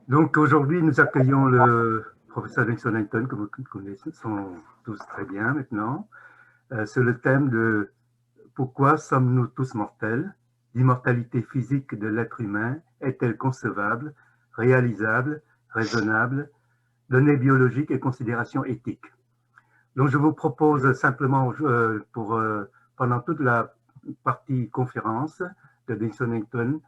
Donc aujourd'hui, nous accueillons le professeur Nelson Langton, que vous connaissez tous très bien maintenant, sur le thème de pourquoi sommes-nous tous mortels? L'immortalité physique de l'être humain est-elle concevable, réalisable, raisonnable, données biologiques et considérations éthiques? Donc je vous propose simplement pendant toute la partie conférence de Nelson Langton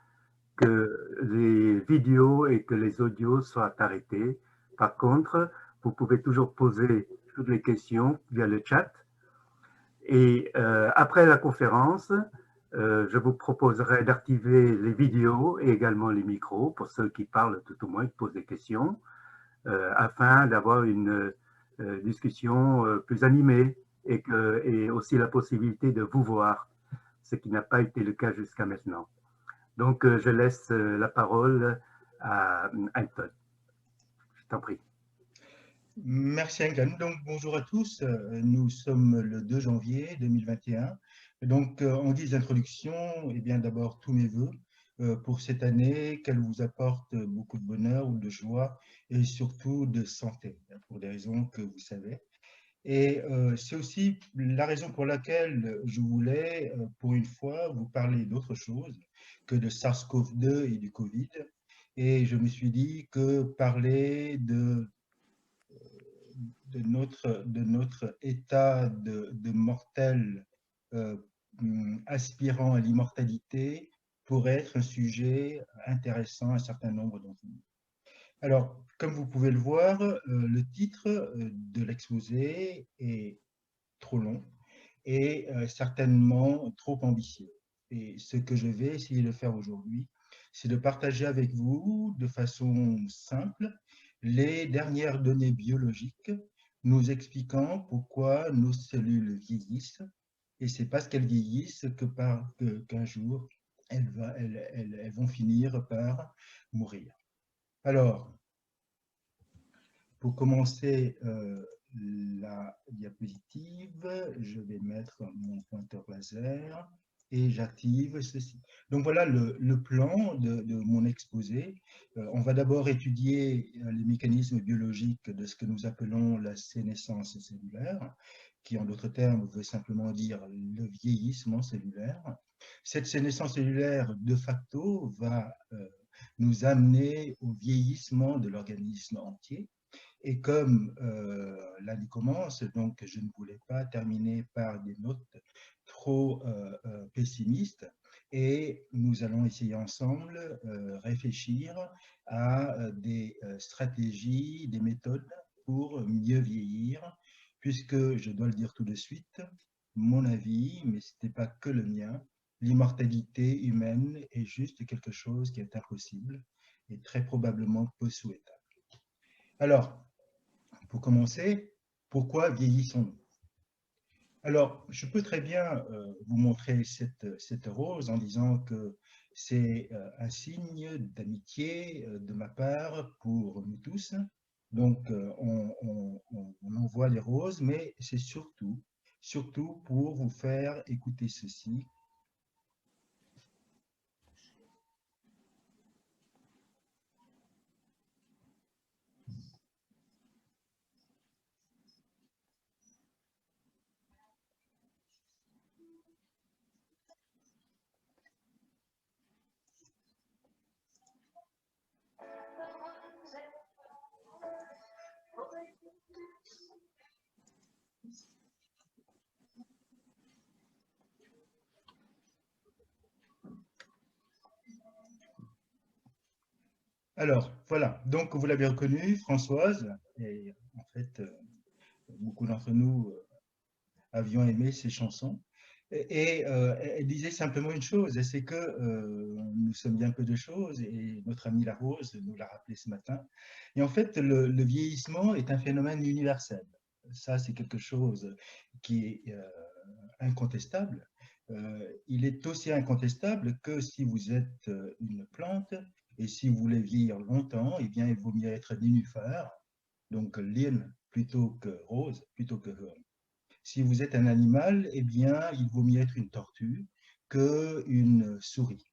que les vidéos et que les audios soient arrêtés. Par contre, vous pouvez toujours poser toutes les questions via le chat. Et après la conférence, je vous proposerai d'activer les vidéos et également les micros pour ceux qui parlent tout au moins, qui posent des questions, afin d'avoir une discussion plus animée et aussi la possibilité de vous voir, ce qui n'a pas été le cas jusqu'à maintenant. Donc, je laisse la parole à Anton. Je t'en prie. Merci England. Donc bonjour à tous. Nous sommes le 2 janvier 2021. Donc en guise d'introduction, eh bien d'abord tous mes voeux pour cette année, qu'elle vous apporte beaucoup de bonheur ou de joie et surtout de santé, pour des raisons que vous savez. Et c'est aussi la raison pour laquelle je voulais, pour une fois, vous parler d'autre chose que de SARS-CoV-2 et du Covid. Et je me suis dit que parler de notre état de mortel euh, aspirant à l'immortalité pourrait être un sujet intéressant à un certain nombre d'entre nous. Alors, comme vous pouvez le voir, le titre de l'exposé est trop long et certainement trop ambitieux. Et ce que je vais essayer de faire aujourd'hui, c'est de partager avec vous de façon simple les dernières données biologiques nous expliquant pourquoi nos cellules vieillissent. Et c'est parce qu'elles vieillissent qu'un jour, elles vont finir par mourir. Alors, pour commencer la diapositive, je vais mettre mon pointeur laser et j'active ceci. Donc voilà le plan de mon exposé. On va d'abord étudier les mécanismes biologiques de ce que nous appelons la sénescence cellulaire, qui en d'autres termes veut simplement dire le vieillissement cellulaire. Cette sénescence cellulaire, de facto, va nous amener au vieillissement de l'organisme entier. Et comme l'année commence, donc je ne voulais pas terminer par des notes trop pessimistes et nous allons essayer ensemble réfléchir à des stratégies, des méthodes pour mieux vieillir, puisque je dois le dire tout de suite, mon avis, mais ce n'est pas que le mien, l'immortalité humaine est juste quelque chose qui est impossible et très probablement peu souhaitable. Alors, pour commencer, pourquoi vieillissons-nous? Alors, je peux très bien vous montrer cette rose en disant que c'est un signe d'amitié de ma part pour nous tous. Donc, on envoie les roses, mais c'est surtout pour vous faire écouter ceci. Alors, voilà, donc vous l'avez reconnu, Françoise, et en fait, beaucoup d'entre nous avions aimé ces chansons. Et elle disait simplement une chose, c'est que nous sommes bien peu de choses, et notre amie La Rose nous l'a rappelé ce matin. Et en fait, le vieillissement est un phénomène universel. Ça, c'est quelque chose qui est incontestable. Il est aussi incontestable que si vous êtes une plante, et si vous voulez vieillir longtemps, eh bien, il vaut mieux être nénuphar, donc lin plutôt que rose, plutôt que si vous êtes un animal, eh bien, il vaut mieux être une tortue qu'une souris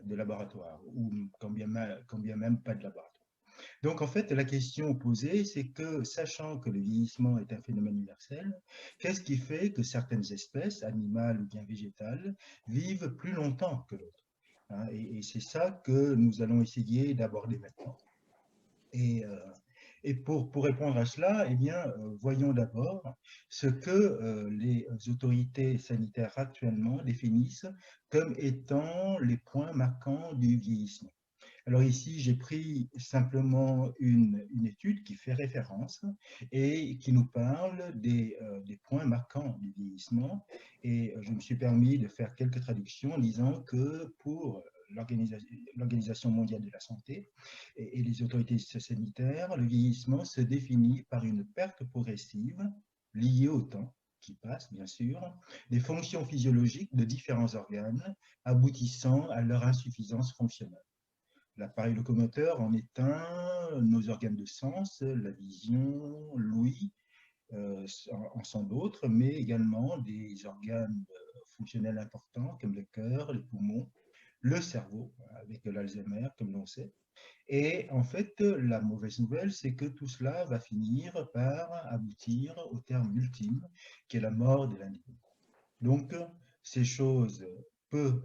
de laboratoire, ou quand bien même pas de laboratoire. Donc, en fait, la question posée, c'est que, sachant que le vieillissement est un phénomène universel, qu'est-ce qui fait que certaines espèces, animales ou bien végétales, vivent plus longtemps que d'autres? Hein, et c'est ça que nous allons essayer d'aborder maintenant. Et, euh, et pour répondre à cela, eh bien, voyons d'abord ce que les autorités sanitaires actuellement définissent comme étant les points marquants du vieillissement. Alors ici, j'ai pris simplement une étude qui fait référence et qui nous parle des points marquants du vieillissement. Et je me suis permis de faire quelques traductions en disant que pour l'Organisation mondiale de la santé et les autorités sanitaires, le vieillissement se définit par une perte progressive liée au temps qui passe, bien sûr, des fonctions physiologiques de différents organes aboutissant à leur insuffisance fonctionnelle. L'appareil locomoteur en est un, nos organes de sens, la vision, l'ouïe, en sont d'autres, mais également des organes fonctionnels importants comme le cœur, les poumons, le cerveau, avec l'Alzheimer, comme l'on sait. Et en fait, la mauvaise nouvelle, c'est que tout cela va finir par aboutir au terme ultime, qui est la mort de l'individu. Donc, ces choses peu,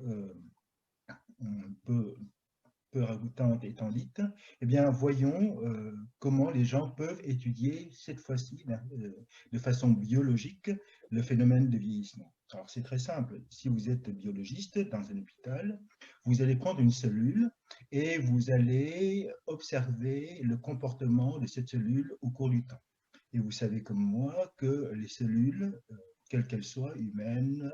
peu peu ragoûtante étant dite, eh bien, voyons comment les gens peuvent étudier cette fois-ci de façon biologique le phénomène de vieillissement. Alors, c'est très simple. Si vous êtes biologiste dans un hôpital, vous allez prendre une cellule et vous allez observer le comportement de cette cellule au cours du temps. Et vous savez comme moi que les cellules, quelles qu'elles soient, humaines,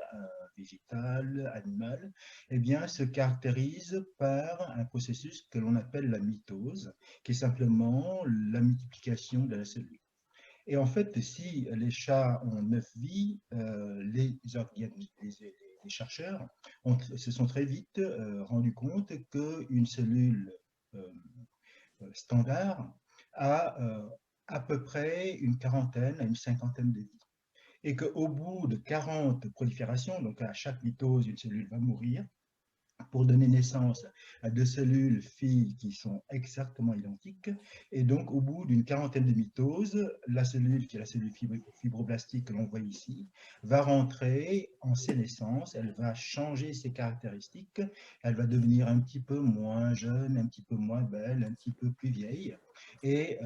végétales, animales, eh bien, se caractérisent par un processus que l'on appelle la mitose, qui est simplement la multiplication de la cellule. Et en fait, si les chats ont 9 vies, les chercheurs se sont très vite rendus compte qu'une cellule euh, standard a à peu près une quarantaine à une cinquantaine de vies. Et qu'au bout de 40 proliférations, donc à chaque mitose, une cellule va mourir, pour donner naissance à 2 cellules filles qui sont exactement identiques. Et donc, au bout d'une quarantaine de mitoses, la cellule, qui est la cellule fibroblastique que l'on voit ici, va rentrer en sénescence, elle va changer ses caractéristiques, elle va devenir un petit peu moins jeune, un petit peu moins belle, un petit peu plus vieille. Et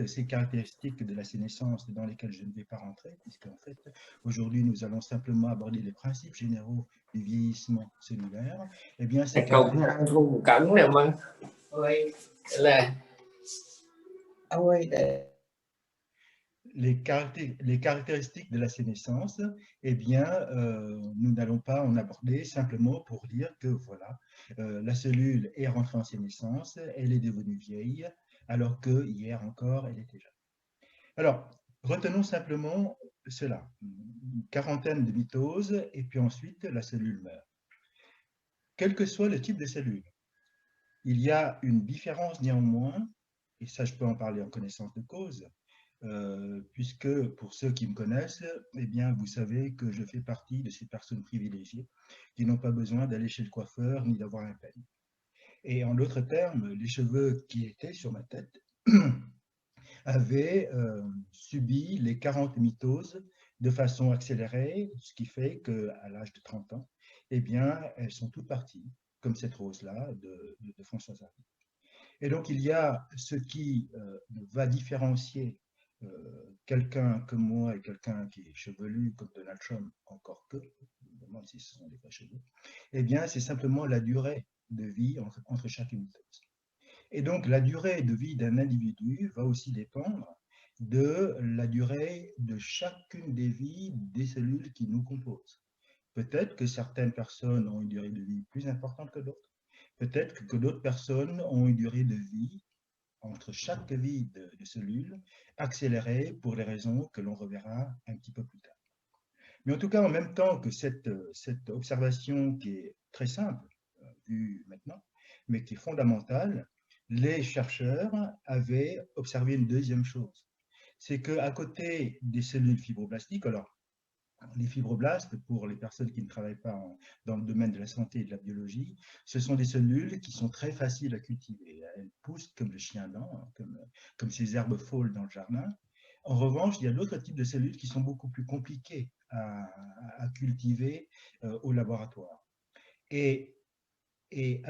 ces caractéristiques de la sénescence dans lesquelles je ne vais pas rentrer, puisque en fait, aujourd'hui, nous allons simplement aborder les principes généraux du vieillissement cellulaire, eh bien, ces les caractéristiques de la sénescence, eh bien, nous n'allons pas en aborder simplement pour dire que voilà, la cellule est rentrée en sénescence, elle est devenue vieille, alors que hier encore, elle était jeune. Alors, retenons simplement cela, une quarantaine de mitoses, et puis ensuite, la cellule meurt. Quel que soit le type de cellule, il y a une différence néanmoins, et ça je peux en parler en connaissance de cause, puisque pour ceux qui me connaissent, eh bien, vous savez que je fais partie de ces personnes privilégiées qui n'ont pas besoin d'aller chez le coiffeur ni d'avoir un peigne. Et en d'autres termes, les cheveux qui étaient sur ma tête avaient subi les 40 mitoses de façon accélérée, ce qui fait qu'à l'âge de 30 ans, eh bien, elles sont toutes parties, comme cette rose-là de Françoise Hardy. Et donc, il y a ce qui va différencier quelqu'un comme moi et quelqu'un qui est chevelu comme Donald Trump, encore que, je me demande si ce sont des vrais cheveux, eh bien, c'est simplement la durée de vie entre chaque mitose. Et donc, la durée de vie d'un individu va aussi dépendre de la durée de chacune des vies des cellules qui nous composent. Peut-être que certaines personnes ont une durée de vie plus importante que d'autres. Peut-être que d'autres personnes ont une durée de vie entre chaque vie de cellules accélérée pour les raisons que l'on reverra un petit peu plus tard. Mais en tout cas, en même temps que cette observation qui est très simple, vue maintenant, mais qui est fondamentale, les chercheurs avaient observé une deuxième chose. C'est qu'à côté des cellules fibroblastiques, alors Les fibroblastes, pour les personnes qui ne travaillent pas dans le domaine de la santé et de la biologie, ce sont des cellules qui sont très faciles à cultiver. Elles poussent comme le chien-dent, comme ces herbes folles dans le jardin. En revanche, il y a d'autres types de cellules qui sont beaucoup plus compliquées à cultiver au laboratoire. Et, et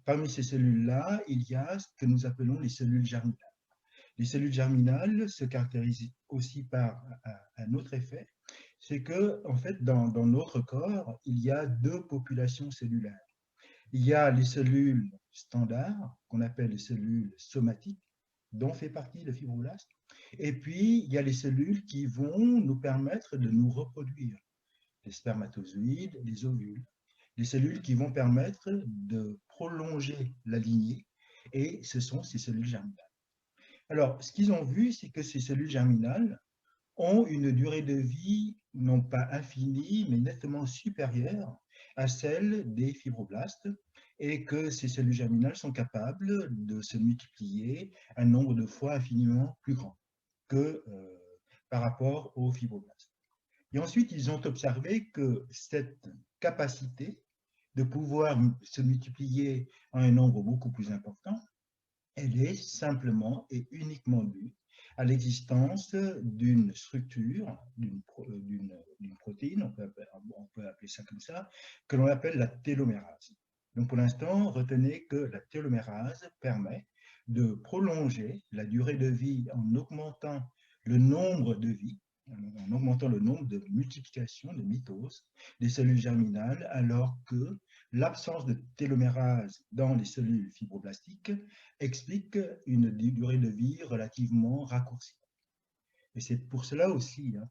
parmi ces cellules-là, il y a ce que nous appelons les cellules germinales. Les cellules germinales se caractérisent aussi par un autre effet, c'est que, en fait, dans notre corps, il y a deux populations cellulaires. Il y a les cellules standards, qu'on appelle les cellules somatiques, dont fait partie le fibroblast, et puis il y a les cellules qui vont nous permettre de nous reproduire, les spermatozoïdes, les ovules, les cellules qui vont permettre de prolonger la lignée, et ce sont ces cellules germinales. Alors, ce qu'ils ont vu, c'est que ces cellules germinales ont une durée de vie non pas infinie, mais nettement supérieure à celle des fibroblastes, et que ces cellules germinales sont capables de se multiplier un nombre de fois infiniment plus grand que par rapport aux fibroblastes. Et ensuite, ils ont observé que cette capacité de pouvoir se multiplier en un nombre beaucoup plus important, elle est simplement et uniquement due à l'existence d'une structure, d'une protéine, on peut appeler ça comme ça, que l'on appelle la télomérase. Donc pour l'instant, retenez que la télomérase permet de prolonger la durée de vie en augmentant le nombre de vies, en augmentant le nombre de multiplications, de mitoses des cellules germinales, alors que l'absence de télomérase dans les cellules fibroblastiques explique une durée de vie relativement raccourcie. Et c'est pour cela aussi, hein,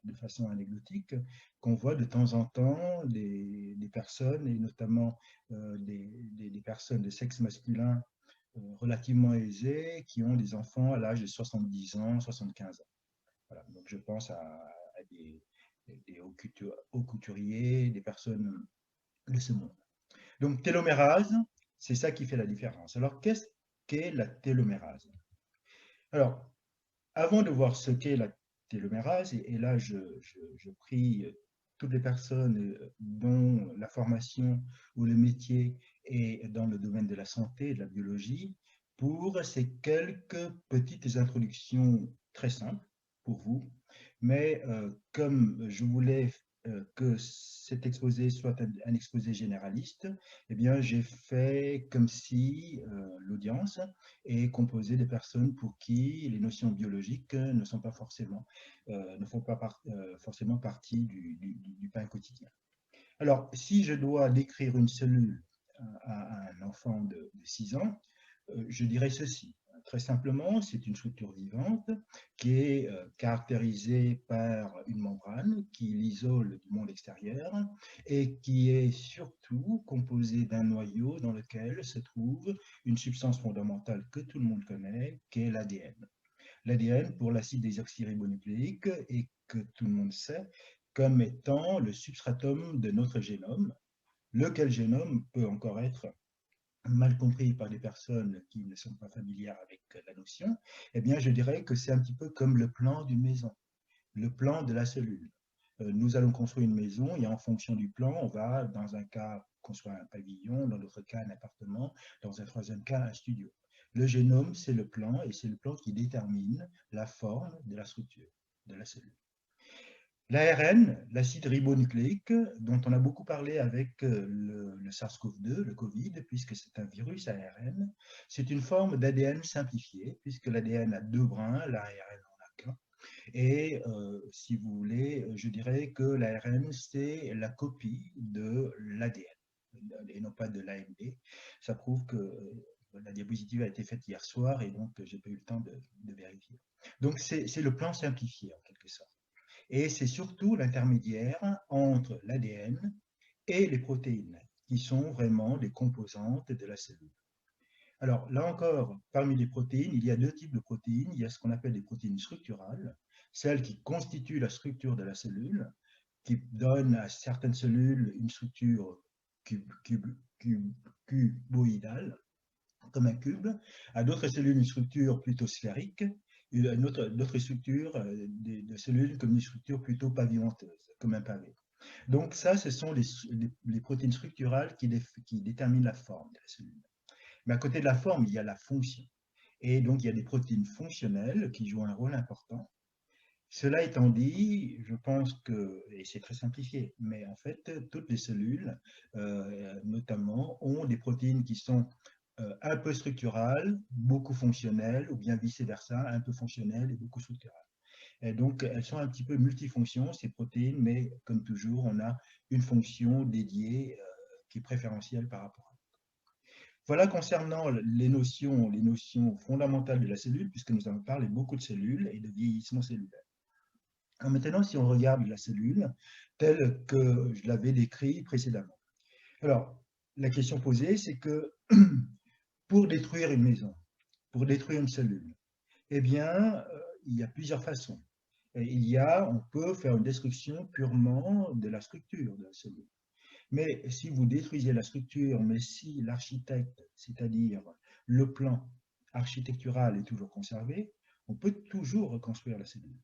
de façon anecdotique, qu'on voit de temps en temps des personnes, et notamment des personnes de sexe masculin relativement aisées, qui ont des enfants à l'âge de 70 ans, 75 ans. Voilà. Donc je pense à des hauts couturiers, des personnes de ce monde. Donc télomérase, c'est ça qui fait la différence. Alors qu'est-ce qu'est la télomérase? Alors, avant de voir ce qu'est la télomérase, et là je prie toutes les personnes dont la formation ou le métier est dans le domaine de la santé et de la biologie, pour ces quelques petites introductions très simples pour vous. Mais comme je voulais que cet exposé soit un exposé généraliste, eh bien j'ai fait comme si l'audience est composée de personnes pour qui les notions biologiques ne sont pas forcément, ne font pas forcément partie du pain quotidien. Alors, si je dois décrire une cellule à un enfant de 6 ans, je dirais ceci. Très simplement, c'est une structure vivante qui est caractérisée par une membrane qui l'isole du monde extérieur et qui est surtout composée d'un noyau dans lequel se trouve une substance fondamentale que tout le monde connaît, qui est l'ADN. L'ADN pour l'acide désoxyribonucléique et que tout le monde sait comme étant le substratum de notre génome, lequel génome peut encore être mal compris par des personnes qui ne sont pas familières avec la notion, eh bien, je dirais que c'est un petit peu comme le plan d'une maison, le plan de la cellule. Nous allons construire une maison et en fonction du plan, on va, dans un cas, construire un pavillon, dans l'autre cas, un appartement, dans un troisième cas, un studio. Le génome, c'est le plan et c'est le plan qui détermine la forme de la structure de la cellule. L'ARN, l'acide ribonucléique, dont on a beaucoup parlé avec le SARS-CoV-2, le Covid, puisque c'est un virus ARN, c'est une forme d'ADN simplifié, puisque l'ADN a deux brins, l'ARN en a qu'un. Et si vous voulez, je dirais que l'ARN, c'est la copie de l'ADN, et non pas de l'AMD. Ça prouve que la diapositive a été faite hier soir, et donc j'ai pas eu le temps de vérifier. Donc c'est le plan simplifié, en quelque sorte. Et c'est surtout l'intermédiaire entre l'ADN et les protéines, qui sont vraiment les composantes de la cellule. Alors là encore, parmi les protéines, il y a deux types de protéines. Il y a ce qu'on appelle des protéines structurales, celles qui constituent la structure de la cellule, qui donnent à certaines cellules une structure cuboïdale, comme un cube, à d'autres cellules une structure plutôt sphérique, d'autres structures de cellules comme une structure plutôt pavimenteuse, comme un pavé. Donc ça, ce sont les protéines structurales qui déterminent la forme de la cellule. Mais à côté de la forme, il y a la fonction. Et donc, il y a des protéines fonctionnelles qui jouent un rôle important. Cela étant dit, je pense que, et c'est très simplifié, mais en fait, toutes les cellules, notamment, ont des protéines qui sont un peu structurales, beaucoup fonctionnelles, ou bien vice-versa, un peu fonctionnelles et beaucoup structurales. Et donc, elles sont un petit peu multifonctions, ces protéines, mais comme toujours, on a une fonction dédiée qui est préférentielle par rapport à l'autre. Voilà concernant les notions fondamentales de la cellule, puisque nous avons parlé beaucoup de cellules et de vieillissement cellulaire. Alors maintenant, si on regarde la cellule telle que je l'avais décrit précédemment. Alors, la question posée, c'est que pour détruire une maison, pour détruire une cellule, eh bien, il y a plusieurs façons. On peut faire une destruction purement de la structure de la cellule. Mais si vous détruisez la structure, mais si l'architecte, c'est-à-dire le plan architectural est toujours conservé, on peut toujours reconstruire la cellule.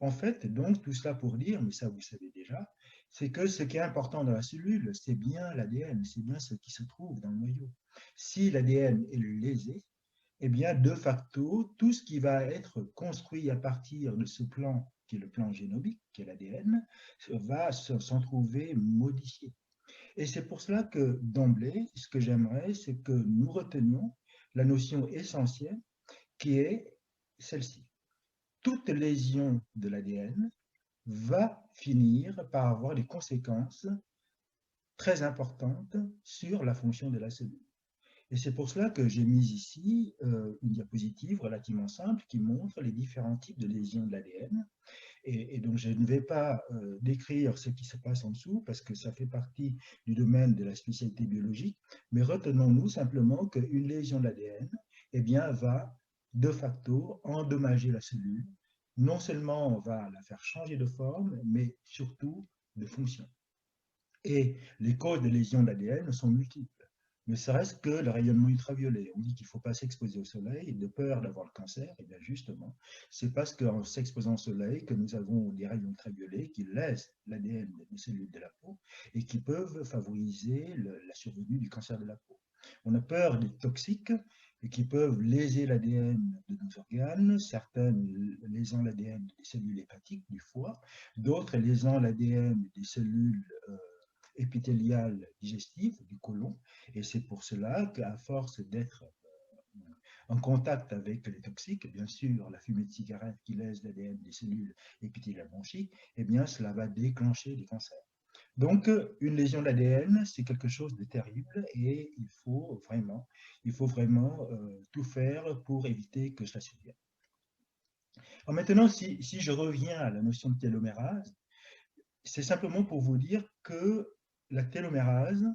En fait, donc, tout cela pour dire, mais ça vous savez déjà, c'est que ce qui est important dans la cellule, c'est bien l'ADN, c'est bien ce qui se trouve dans le noyau. Si l'ADN est lésé, eh bien, de facto, tout ce qui va être construit à partir de ce plan, qui est le plan génomique, qui est l'ADN, va s'en trouver modifié. Et c'est pour cela que, d'emblée, ce que j'aimerais, c'est que nous retenions la notion essentielle qui est celle-ci. Toute lésion de l'ADN va finir par avoir des conséquences très importantes sur la fonction de la cellule. Et c'est pour cela que j'ai mis ici une diapositive relativement simple qui montre les différents types de lésions de l'ADN. Et donc, je ne vais pas décrire ce qui se passe en dessous parce que ça fait partie du domaine de la spécialité biologique, mais retenons-nous simplement qu'une lésion de l'ADN eh bien, va de facto endommager la cellule. Non seulement on va la faire changer de forme, mais surtout de fonction. Et les causes de lésions de l'ADN sont multiples. Ne serait-ce que le rayonnement ultraviolet. On dit qu'il ne faut pas s'exposer au soleil de peur d'avoir le cancer. Et bien justement, c'est parce qu'en s'exposant au soleil que nous avons des rayons ultraviolets qui lèsent l'ADN des cellules de la peau et qui peuvent favoriser la survenue du cancer de la peau. On a peur des toxiques qui peuvent léser l'ADN de nos organes, certaines lésant l'ADN des cellules hépatiques du foie, d'autres lésant l'ADN des cellules épithéliales digestives du côlon. Et c'est pour cela qu'à force d'être en contact avec les toxiques, bien sûr, la fumée de cigarette qui lèse l'ADN des cellules épithéliales bronchiques, eh bien, cela va déclencher des cancers. Donc, une lésion de l'ADN, c'est quelque chose de terrible et il faut vraiment tout faire pour éviter que cela survienne. Alors maintenant, si je reviens à la notion de télomérase, c'est simplement pour vous dire que la télomérase,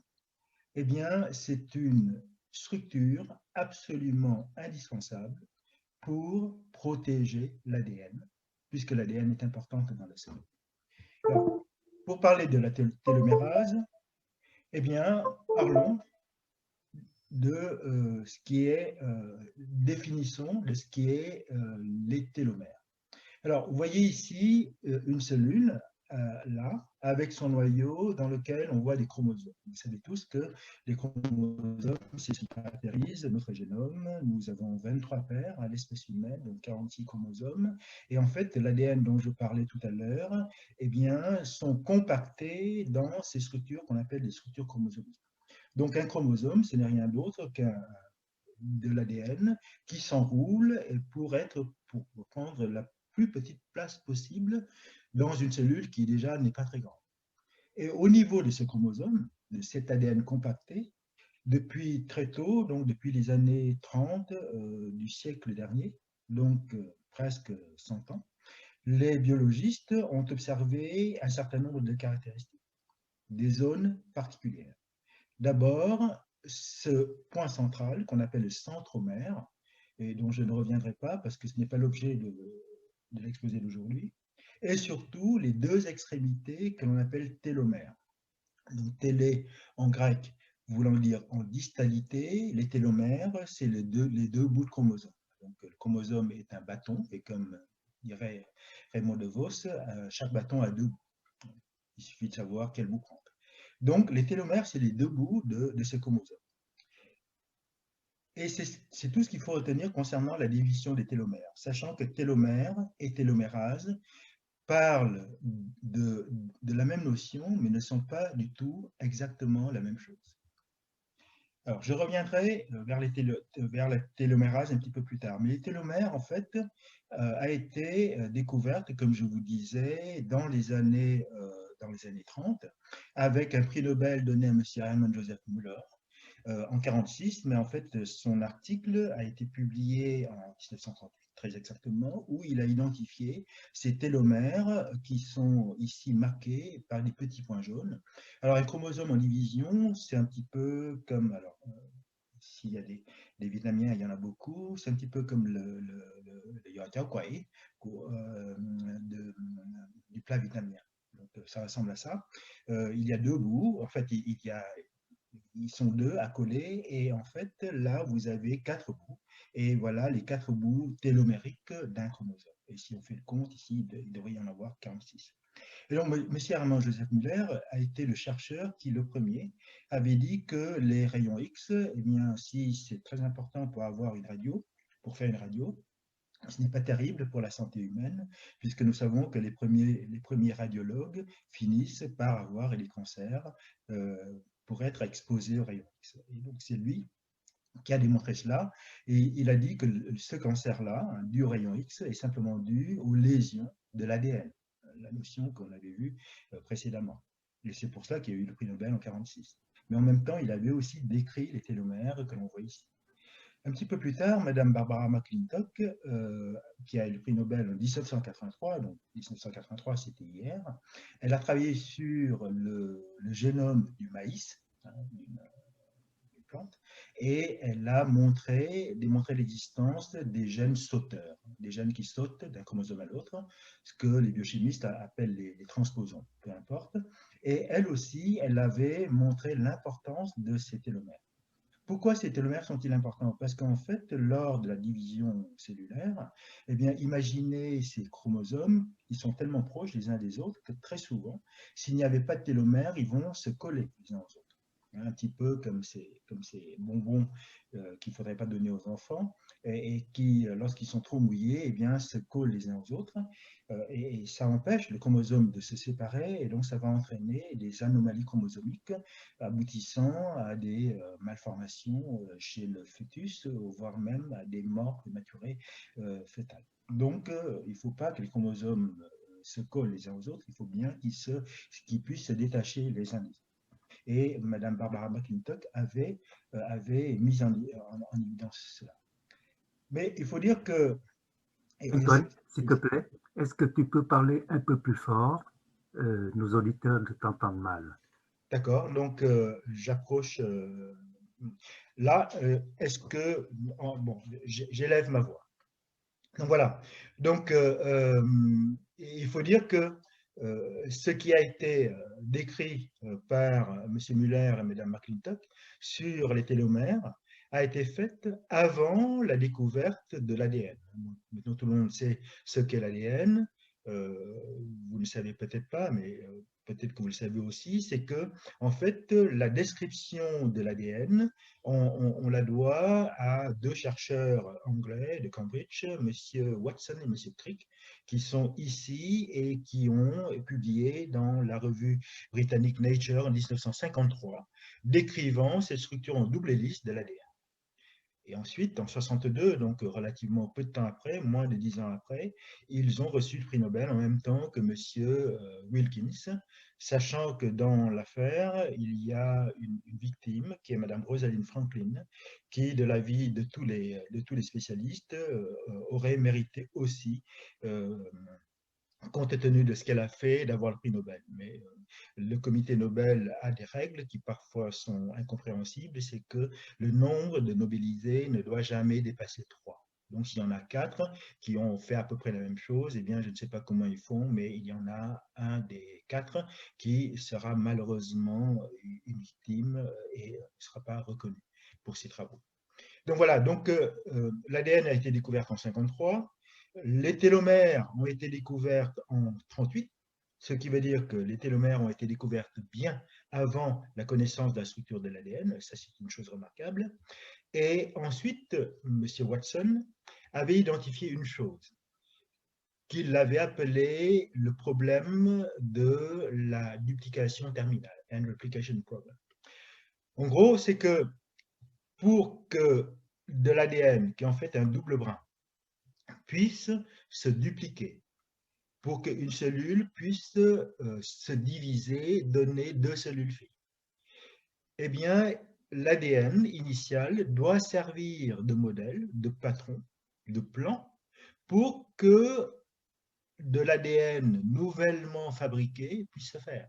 eh bien, c'est une structure absolument indispensable pour protéger l'ADN, puisque l'ADN est importante dans la cellule. Alors, pour parler de la télomérase, eh bien, parlons de ce qui est définissons de ce qui est les télomères. Alors, vous voyez ici une cellule, là, avec son noyau dans lequel on voit des chromosomes. Vous savez tous que les chromosomes, c'est ce qui caractérise notre génome. Nous avons 23 paires à l'espèce humaine, donc 46 chromosomes. Et en fait, l'ADN dont je parlais tout à l'heure, eh bien, sont compactés dans ces structures qu'on appelle des structures chromosomiques. Donc, un chromosome, ce n'est rien d'autre qu'un de l'ADN qui s'enroule pour prendre la plus petite place possible dans une cellule qui déjà n'est pas très grande. Et au niveau de ce chromosome, de cet ADN compacté, depuis très tôt, donc depuis les années 30 du siècle dernier, donc presque 100 ans, les biologistes ont observé un certain nombre de caractéristiques, des zones particulières. D'abord, ce point central qu'on appelle le centromère, et dont je ne reviendrai pas parce que ce n'est pas l'objet de l'exposé d'aujourd'hui, et surtout les deux extrémités que l'on appelle télomères. Donc télé en grec voulant dire en distalité, les télomères, c'est les deux bouts de chromosomes. Donc Donc, le chromosome est un bâton, et comme dirait Raymond DeVos, chaque bâton a deux bouts. Il suffit de savoir quel bout prendre. Donc, les télomères, c'est les deux bouts de ce chromosome. Et c'est tout ce qu'il faut retenir concernant la division des télomères, sachant que télomère et télomérase parlent de la même notion, mais ne sont pas du tout exactement la même chose. Alors, je reviendrai vers la télomérase un petit peu plus tard. Mais les télomères, en fait, a été découverte, comme je vous disais, dans les années 30, avec un prix Nobel donné à M. Hermann Joseph Müller en 1946, mais en fait, son article a été publié en 1938, très exactement, où il a identifié ces télomères qui sont ici marqués par des petits points jaunes. Alors, un chromosome en division, c'est un petit peu comme, alors, s'il y a des vietnamiens, il y en a beaucoup, c'est un petit peu comme le yao quai du plat vietnamien. Donc, ça ressemble à ça. Il y a deux bouts, en fait, ils sont deux à coller, et en fait, là, vous avez quatre bouts, et voilà les quatre bouts télomériques d'un chromosome. Et si on fait le compte, ici, il devrait y en avoir 46. Et donc, M. Hermann Joseph Müller a été le chercheur qui, le premier, avait dit que les rayons X, eh bien, si c'est très important pour avoir une radio, pour faire une radio, ce n'est pas terrible pour la santé humaine, puisque nous savons que les premiers radiologues finissent par avoir des cancers pour être exposés aux rayons X. Et donc, c'est lui qui a démontré cela, et il a dit que ce cancer-là, dû au rayon X, est simplement dû aux lésions de l'ADN, la notion qu'on avait vue précédemment. Et c'est pour ça qu'il y a eu le prix Nobel en 1946. Mais en même temps, il avait aussi décrit les télomères que l'on voit ici. Un petit peu plus tard, Madame Barbara McClintock, qui a eu le prix Nobel en 1983, donc 1983 c'était hier, elle a travaillé sur le génome du maïs, hein, d'une plante, et elle a démontré l'existence des gènes sauteurs, des gènes qui sautent d'un chromosome à l'autre, ce que les biochimistes appellent les transposons, peu importe. Et elle aussi, elle avait montré l'importance de ces télomères. Pourquoi ces télomères sont-ils importants? Parce qu'en fait, lors de la division cellulaire, eh bien, imaginez ces chromosomes, ils sont tellement proches les uns des autres que très souvent, s'il n'y avait pas de télomères, ils vont se coller les uns aux autres. Un petit peu comme ces bonbons qu'il ne faudrait pas donner aux enfants et qui, lorsqu'ils sont trop mouillés, eh bien, se collent les uns aux autres. Et ça empêche le chromosome de se séparer, et donc ça va entraîner des anomalies chromosomiques aboutissant à des malformations chez le fœtus, voire même à des morts prématurées fœtales. Donc, il ne faut pas que les chromosomes se collent les uns aux autres, il faut bien qu'ils puissent se détacher les uns des autres. Et Mme Barbara McClintock avait mis en évidence cela. Mais il faut dire que... Antoine, s'il te plaît, est-ce que tu peux parler un peu plus fort? Nos auditeurs t'entendent mal. D'accord, donc j'approche. Là, est-ce que... bon, j'élève ma voix. Donc voilà. Donc, il faut dire que ce qui a été décrit par M. Muller et Mme McClintock sur les télomères a été fait avant la découverte de l'ADN. Maintenant, tout le monde sait ce qu'est l'ADN. Vous ne le savez peut-être pas, mais peut-être que vous le savez aussi, c'est que, en fait, la description de l'ADN, on la doit à deux chercheurs anglais de Cambridge, M. Watson et M. Crick, qui sont ici et qui ont publié dans la revue britannique Nature en 1953, décrivant cette structure en double hélice de l'ADN. Et ensuite, en 62, donc relativement peu de temps après, moins de 10 ans après, ils ont reçu le prix Nobel en même temps que M. Wilkins, sachant que dans l'affaire, il y a une victime qui est Mme Rosalind Franklin, qui, de l'avis de tous les spécialistes, aurait mérité aussi compte tenu de ce qu'elle a fait, d'avoir le prix Nobel. Mais le comité Nobel a des règles qui parfois sont incompréhensibles, c'est que le nombre de Nobelisés ne doit jamais dépasser 3. Donc s'il y en a 4 qui ont fait à peu près la même chose, eh bien je ne sais pas comment ils font, mais il y en a un des 4 qui sera malheureusement une victime et ne sera pas reconnu pour ses travaux. Donc voilà, donc l'ADN a été découvert en 53, les télomères ont été découverts en 38, ce qui veut dire que les télomères ont été découvertes bien avant la connaissance de la structure de l'ADN, ça c'est une chose remarquable. Et ensuite, M. Watson avait identifié une chose, qu'il avait appelé le problème de la duplication terminale, and replication problem. En gros, c'est que pour que de l'ADN, qui est en fait un double brin, puisse se dupliquer, pour qu'une cellule puisse se diviser, donner deux cellules filles, eh bien, l'ADN initial doit servir de modèle, de patron, de plan, pour que de l'ADN nouvellement fabriqué puisse se faire.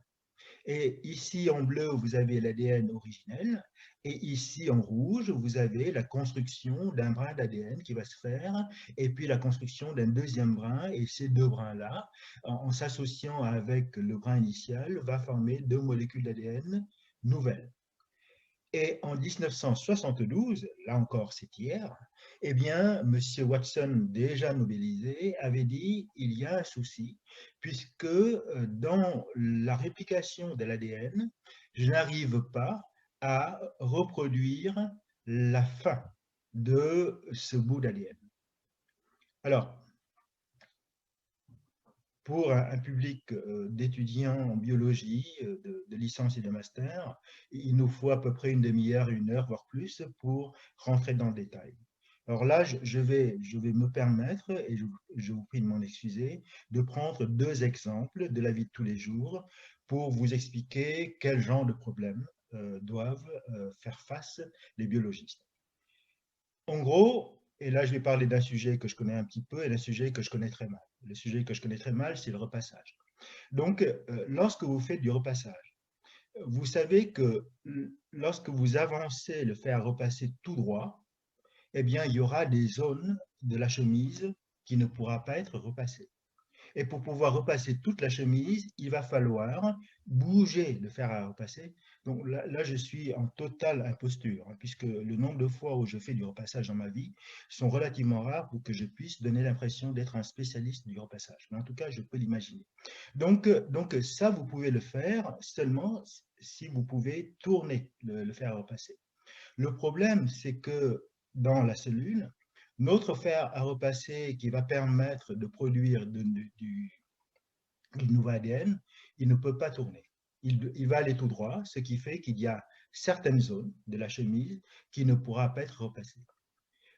Et ici, en bleu, vous avez l'ADN originel. Et ici, en rouge, vous avez la construction d'un brin d'ADN qui va se faire, et puis la construction d'un deuxième brin. Et ces deux brins-là, en s'associant avec le brin initial, va former deux molécules d'ADN nouvelles. Et en 1972, là encore c'est hier, eh bien, M. Watson, déjà nobelisé, avait dit il y a un souci, puisque dans la réplication de l'ADN, je n'arrive pas à reproduire la fin de ce bout d'ADN. Alors, pour un public d'étudiants en biologie, de licence et de master, il nous faut à peu près une demi-heure, une heure, voire plus, pour rentrer dans le détail. Alors là, je vais me permettre, et je vous prie de m'en excuser, de prendre deux exemples de la vie de tous les jours pour vous expliquer quel genre de problèmes doivent faire face les biologistes. En gros, et là je vais parler d'un sujet que je connais un petit peu et d'un sujet que je connais très mal. Le sujet que je connais très mal, c'est le repassage. Donc, lorsque vous faites du repassage, vous savez que lorsque vous avancez le fer à repasser tout droit, eh bien, il y aura des zones de la chemise qui ne pourra pas être repassées. Et pour pouvoir repasser toute la chemise, il va falloir bouger le fer à repasser. Donc là, je suis en totale imposture, hein, puisque le nombre de fois où je fais du repassage dans ma vie sont relativement rares pour que je puisse donner l'impression d'être un spécialiste du repassage. Mais en tout cas, je peux l'imaginer. Donc ça, vous pouvez le faire seulement si vous pouvez tourner le fer à repasser. Le problème, c'est que dans la cellule, notre fer à repasser qui va permettre de produire du nouveau ADN, il ne peut pas tourner. Il va aller tout droit, ce qui fait qu'il y a certaines zones de la chemise qui ne pourra pas être repassées.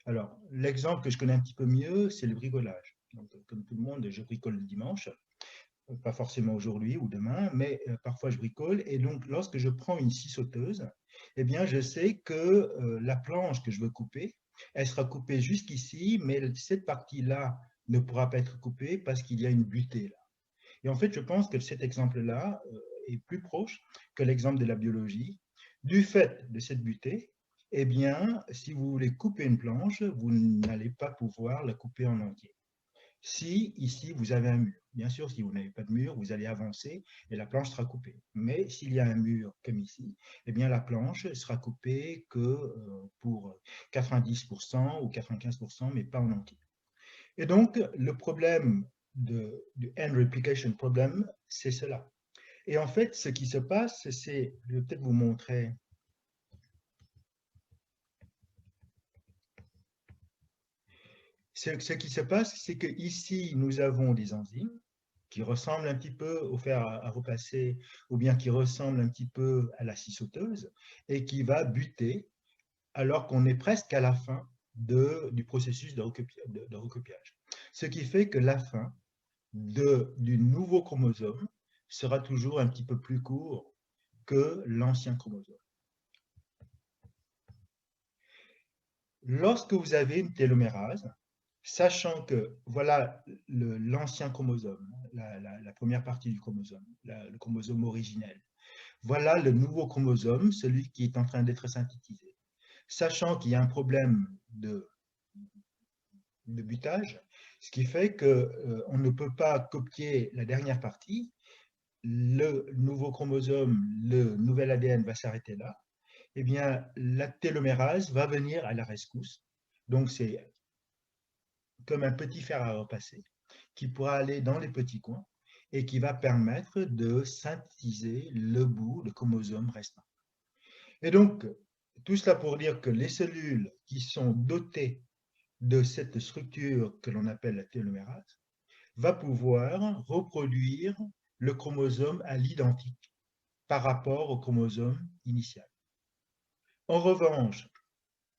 Alors, l'exemple que je connais un petit peu mieux, c'est le bricolage. Donc, comme tout le monde, je bricole le dimanche, pas forcément aujourd'hui ou demain, mais parfois je bricole. Et donc, lorsque je prends une scie sauteuse, eh bien, je sais que la planche que je veux couper, elle sera coupée jusqu'ici, mais cette partie-là ne pourra pas être coupée parce qu'il y a une butée là. Et en fait, je pense que cet exemple-là est plus proche que l'exemple de la biologie. Du fait de cette butée, eh bien, si vous voulez couper une planche, vous n'allez pas pouvoir la couper en entier. Si ici vous avez un mur, bien sûr, si vous n'avez pas de mur, vous allez avancer et la planche sera coupée. Mais s'il y a un mur comme ici, eh bien la planche sera coupée que pour 90% ou 95%, mais pas en entier. Et donc le problème du end replication problem, c'est cela. Et en fait, ce qui se passe, c'est, je vais peut-être vous montrer. Ce qui se passe, c'est que ici nous avons des enzymes qui ressemble un petit peu au fer à repasser, ou bien qui ressemble un petit peu à la scie sauteuse, et qui va buter alors qu'on est presque à la fin du processus de recopiage. Ce qui fait que la fin du nouveau chromosome sera toujours un petit peu plus court que l'ancien chromosome. Lorsque vous avez une télomérase, sachant que voilà l'ancien chromosome, la première partie du chromosome, le chromosome originel, voilà le nouveau chromosome, celui qui est en train d'être synthétisé. Sachant qu'il y a un problème de butage, ce qui fait qu'on ne peut pas copier la dernière partie, le nouveau chromosome, le nouvel ADN va s'arrêter là, eh bien, la télomérase va venir à la rescousse. Donc, c'est comme un petit fer à repasser qui pourra aller dans les petits coins et qui va permettre de synthétiser le bout de chromosome restant. Et donc, tout cela pour dire que les cellules qui sont dotées de cette structure que l'on appelle la télomérase va pouvoir reproduire le chromosome à l'identique par rapport au chromosome initial. En revanche,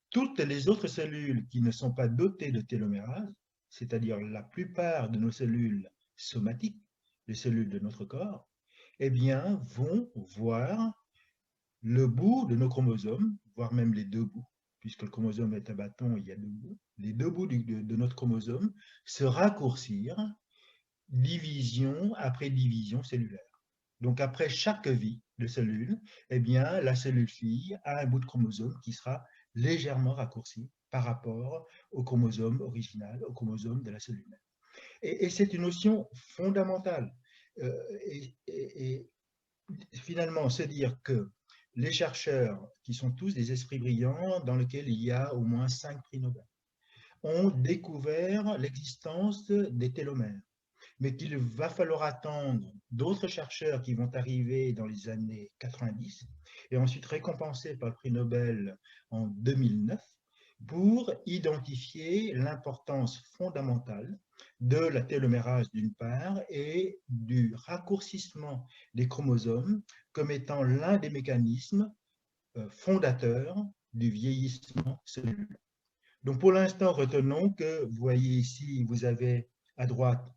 toutes les autres cellules qui ne sont pas dotées de télomérase, c'est-à-dire la plupart de nos cellules somatiques, les cellules de notre corps, eh bien, vont voir le bout de nos chromosomes, voire même les deux bouts, puisque le chromosome est un bâton, il y a deux bouts, les deux bouts de notre chromosome se raccourcir division après division cellulaire. Donc après chaque vie de cellule, eh bien, la cellule fille a un bout de chromosome qui sera légèrement raccourci par rapport au chromosome original, au chromosome de la cellule mère. Et c'est une notion fondamentale. Et finalement, c'est dire que les chercheurs, qui sont tous des esprits brillants, dans lesquels il y a au moins 5 prix Nobel, ont découvert l'existence des télomères, mais qu'il va falloir attendre d'autres chercheurs qui vont arriver dans les années 90 et ensuite récompensés par le prix Nobel en 2009 pour identifier l'importance fondamentale de la télomérase d'une part et du raccourcissement des chromosomes comme étant l'un des mécanismes fondateurs du vieillissement cellulaire. Donc pour l'instant, retenons que vous voyez ici, vous avez à droite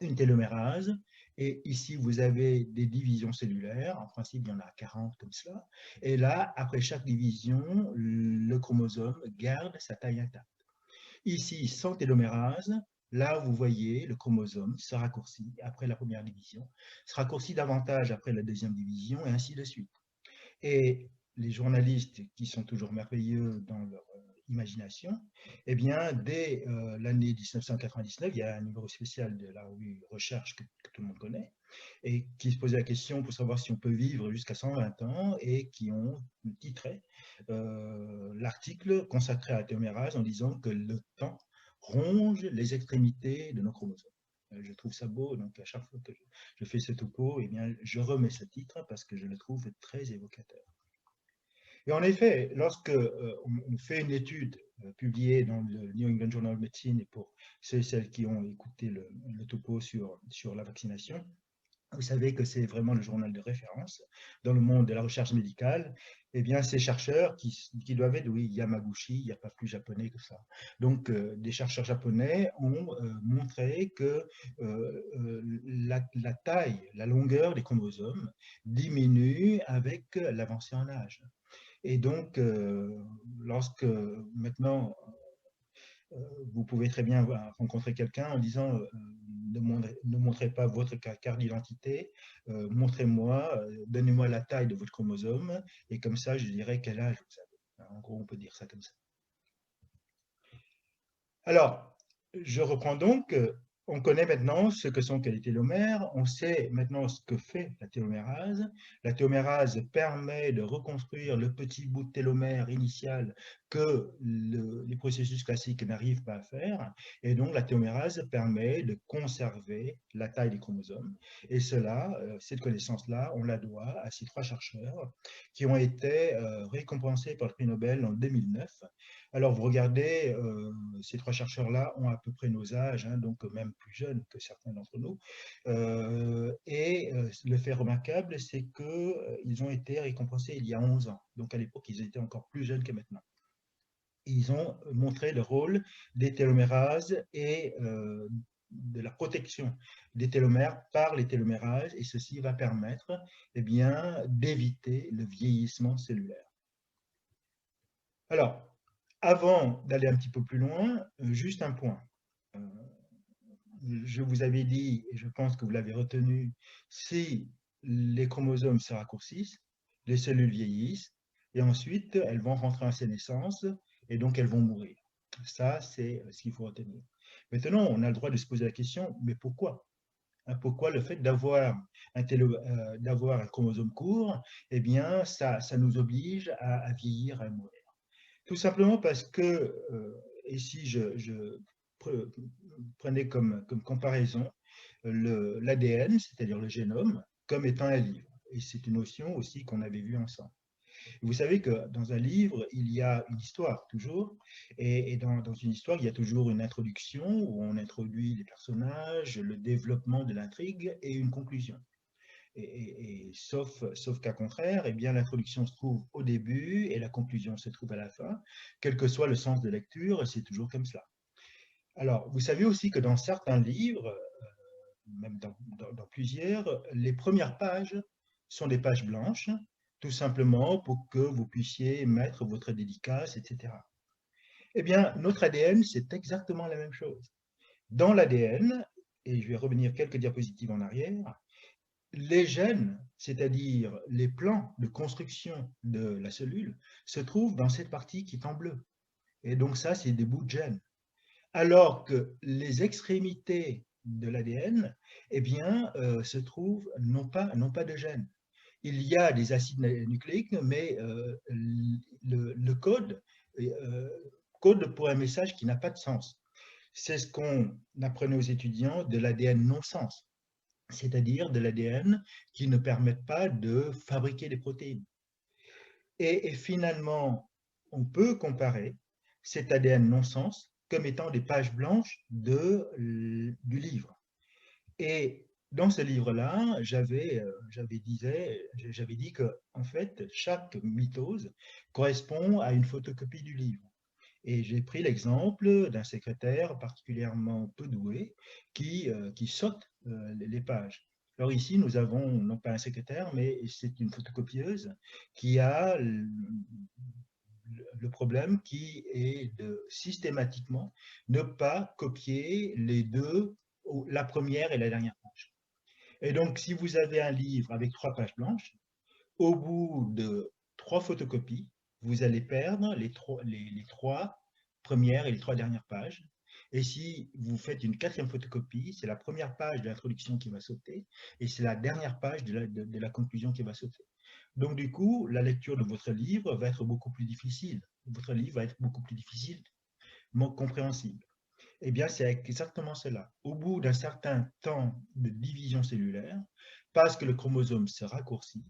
une télomérase, et ici vous avez des divisions cellulaires, en principe il y en a 40 comme cela, et là, après chaque division, le chromosome garde sa taille intacte. Ici, sans télomérase, là vous voyez le chromosome se raccourcit après la première division, se raccourcit davantage après la deuxième division, et ainsi de suite. Et les journalistes qui sont toujours merveilleux dans leur imagination, eh bien, dès l'année 1999, il y a un numéro spécial de la revue Recherche que tout le monde connaît, et qui se posait la question pour savoir si on peut vivre jusqu'à 120 ans, et qui ont titré l'article consacré à la télomérase en disant que le temps ronge les extrémités de nos chromosomes. Je trouve ça beau, donc à chaque fois que je fais ce topo, eh bien, je remets ce titre parce que je le trouve très évocateur. Et en effet, lorsque on fait une étude publiée dans le New England Journal of Medicine, et pour ceux et celles qui ont écouté le topo sur la vaccination, vous savez que c'est vraiment le journal de référence dans le monde de la recherche médicale. Eh bien, ces chercheurs qui doivent être, oui, Yamaguchi, il n'y a pas plus japonais que ça. Donc, des chercheurs japonais ont montré que la taille, la longueur des chromosomes diminue avec l'avancée en âge. Et donc, lorsque maintenant vous pouvez très bien rencontrer quelqu'un en disant ne montrez pas votre carte d'identité, montrez-moi, donnez-moi la taille de votre chromosome, et comme ça je dirai quel âge vous avez. En gros, on peut dire ça comme ça. Alors, je reprends donc. On connaît maintenant ce que sont les télomères, on sait maintenant ce que fait la télomérase. La télomérase permet de reconstruire le petit bout de télomère initial que les processus classiques n'arrivent pas à faire, et donc la télomérase permet de conserver la taille des chromosomes. Et cela, cette connaissance-là, on la doit à ces 3 chercheurs qui ont été récompensés par le prix Nobel en 2009. Alors, vous regardez, ces 3 chercheurs-là ont à peu près nos âges, hein, donc même plus jeunes que certains d'entre nous. Le fait remarquable, c'est qu'ils ont été récompensés il y a 11 ans. Donc, à l'époque, ils étaient encore plus jeunes que maintenant. Ils ont montré le rôle des télomérases et de la protection des télomères par les télomérases, et ceci va permettre eh bien, d'éviter le vieillissement cellulaire. Alors, avant d'aller un petit peu plus loin, juste un point. Je vous avais dit, et je pense que vous l'avez retenu, si les chromosomes se raccourcissent, les cellules vieillissent, et ensuite elles vont rentrer en sénescence, et donc elles vont mourir. Ça, c'est ce qu'il faut retenir. Maintenant, on a le droit de se poser la question, mais pourquoi? Hein, pourquoi le fait d'avoir d'avoir un chromosome court, eh bien, ça nous oblige à vieillir, à mourir. Tout simplement parce que, et si je prenais comme comparaison l'ADN, c'est-à-dire le génome, comme étant un livre. Et c'est une notion aussi qu'on avait vue ensemble. Et vous savez que dans un livre, il y a une histoire, toujours, et dans une histoire, il y a toujours une introduction où on introduit les personnages, le développement de l'intrigue et une conclusion. Et sauf cas contraire, eh bien l'introduction se trouve au début et la conclusion se trouve à la fin. Quel que soit le sens de lecture, c'est toujours comme cela. Alors, vous savez aussi que dans certains livres, même dans plusieurs, les premières pages sont des pages blanches, tout simplement pour que vous puissiez mettre votre dédicace, etc. Eh bien, notre ADN, c'est exactement la même chose. Dans l'ADN, et je vais revenir quelques diapositives en arrière, les gènes, c'est-à-dire les plans de construction de la cellule, se trouvent dans cette partie qui est en bleu. Et donc ça, c'est des bouts de gènes. Alors que les extrémités de l'ADN, eh bien, se trouvent non pas de gènes. Il y a des acides nucléiques, mais le code code pour un message qui n'a pas de sens. C'est ce qu'on apprenait aux étudiants de l'ADN non-sens, c'est-à-dire de l'ADN qui ne permettent pas de fabriquer des protéines. Et finalement, on peut comparer cet ADN non-sens comme étant des pages blanches du livre. Et dans ce livre-là, j'avais dit que en fait, chaque mitose correspond à une photocopie du livre. Et j'ai pris l'exemple d'un secrétaire particulièrement peu doué qui saute les pages. Alors ici, nous avons non pas un secrétaire, mais c'est une photocopieuse qui a le problème qui est de systématiquement ne pas copier les deux, la première et la dernière page. Et donc, si vous avez un livre avec 3 pages blanches, au bout de 3 photocopies, vous allez perdre les 3 premières et les 3 dernières pages. Et si vous faites une 4e photocopie, c'est la première page de l'introduction qui va sauter et c'est la dernière page de la conclusion qui va sauter. Donc du coup, la lecture de votre livre va être beaucoup plus difficile. Votre livre va être beaucoup plus difficile, compréhensible. Eh bien, c'est exactement cela. Au bout d'un certain temps de division cellulaire, parce que le chromosome se raccourcit,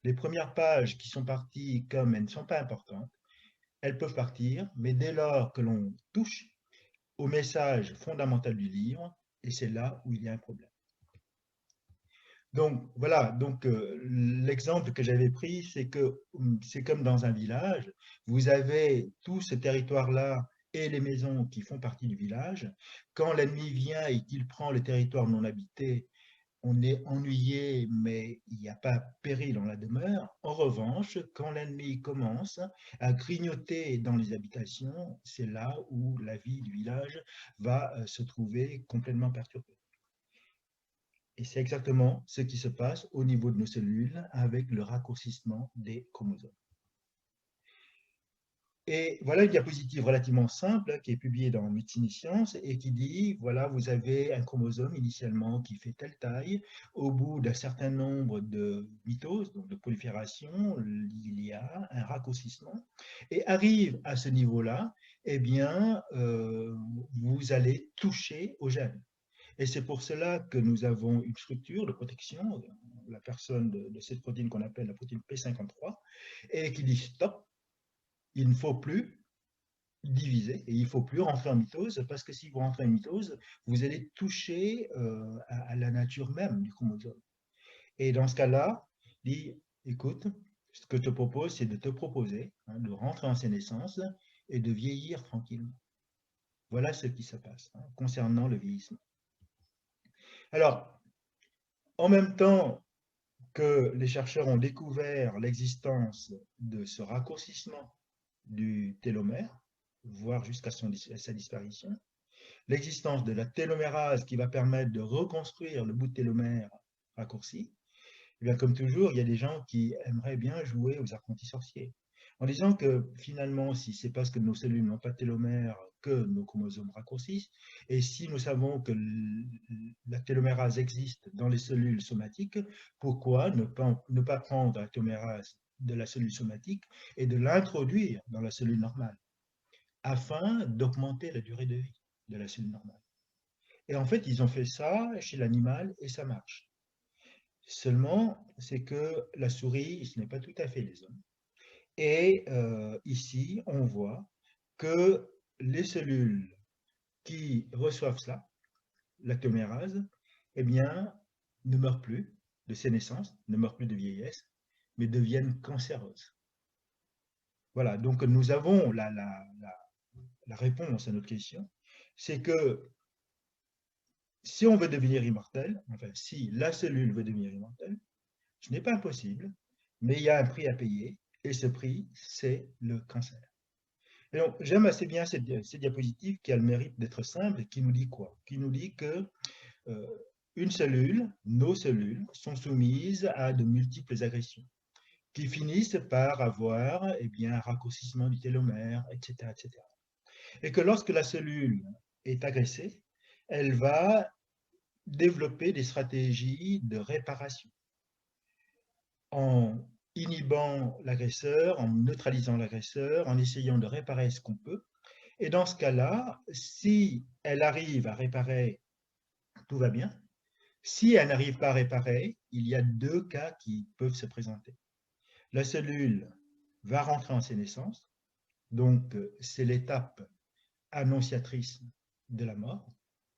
les premières pages qui sont parties, comme elles ne sont pas importantes, elles peuvent partir, mais dès lors que l'on touche au message fondamental du livre, et c'est là où il y a un problème. Donc voilà, donc l'exemple que j'avais pris, c'est que c'est comme dans un village, vous avez tout ce territoire-là et les maisons qui font partie du village. Quand l'ennemi vient et qu'il prend le territoire non habité, on est ennuyé, mais il n'y a pas péril en la demeure. En revanche, quand l'ennemi commence à grignoter dans les habitations, c'est là où la vie du village va se trouver complètement perturbée. Et c'est exactement ce qui se passe au niveau de nos cellules avec le raccourcissement des chromosomes. Et voilà une diapositive relativement simple qui est publiée dans Médecine et Sciences et qui dit, voilà, vous avez un chromosome initialement qui fait telle taille. Au bout d'un certain nombre de mitoses, donc de prolifération, il y a un raccourcissement. Et arrive à ce niveau-là, eh bien, vous allez toucher aux gènes. Et c'est pour cela que nous avons une structure de protection, la personne de cette protéine qu'on appelle la protéine P53, et qui dit stop, il ne faut plus diviser et il ne faut plus rentrer en mitose, parce que si vous rentrez en mitose, vous allez toucher à la nature même du chromosome. Et dans ce cas-là, il dit, écoute, ce que je te propose, c'est de te proposer de rentrer en sénescence et de vieillir tranquillement. Voilà ce qui se passe concernant le vieillissement. Alors, en même temps que les chercheurs ont découvert l'existence de ce raccourcissement du télomère, voire jusqu'à sa disparition, l'existence de la télomérase qui va permettre de reconstruire le bout de télomère raccourci, et bien comme toujours, il y a des gens qui aimeraient bien jouer aux apprentis sorciers. en disant que finalement, si c'est parce que nos cellules n'ont pas de télomère que nos chromosomes raccourcissent, et si nous savons que la télomérase existe dans les cellules somatiques, pourquoi ne pas prendre la télomérase de la cellule somatique et de l'introduire dans la cellule normale, afin d'augmenter la durée de vie de la cellule normale. Et en fait, ils ont fait ça chez l'animal et ça marche. Seulement, c'est que la souris, ce n'est pas tout à fait les hommes. Et ici, on voit que les cellules qui reçoivent cela, la télomérase, eh bien, ne meurent plus de sénescence, ne meurent plus de vieillesse, mais deviennent cancéreuses. Voilà, donc nous avons la réponse à notre question, c'est que si on veut devenir immortel, enfin, si la cellule veut devenir immortelle, ce n'est pas impossible, mais il y a un prix à payer, et ce prix, c'est le cancer. Et donc, j'aime assez bien cette diapositive qui a le mérite d'être simple et qui nous dit quoi? Qui nous dit que une cellule, nos cellules, sont soumises à de multiples agressions qui finissent par avoir eh bien, un raccourcissement du télomère, etc., etc. Et que lorsque la cellule est agressée, elle va développer des stratégies de réparation en inhibant l'agresseur, en neutralisant l'agresseur, en essayant de réparer ce qu'on peut. Et dans ce cas-là, si elle arrive à réparer, tout va bien. Si elle n'arrive pas à réparer, il y a deux cas qui peuvent se présenter. La cellule va rentrer en sénescence, donc c'est l'étape annonciatrice de la mort,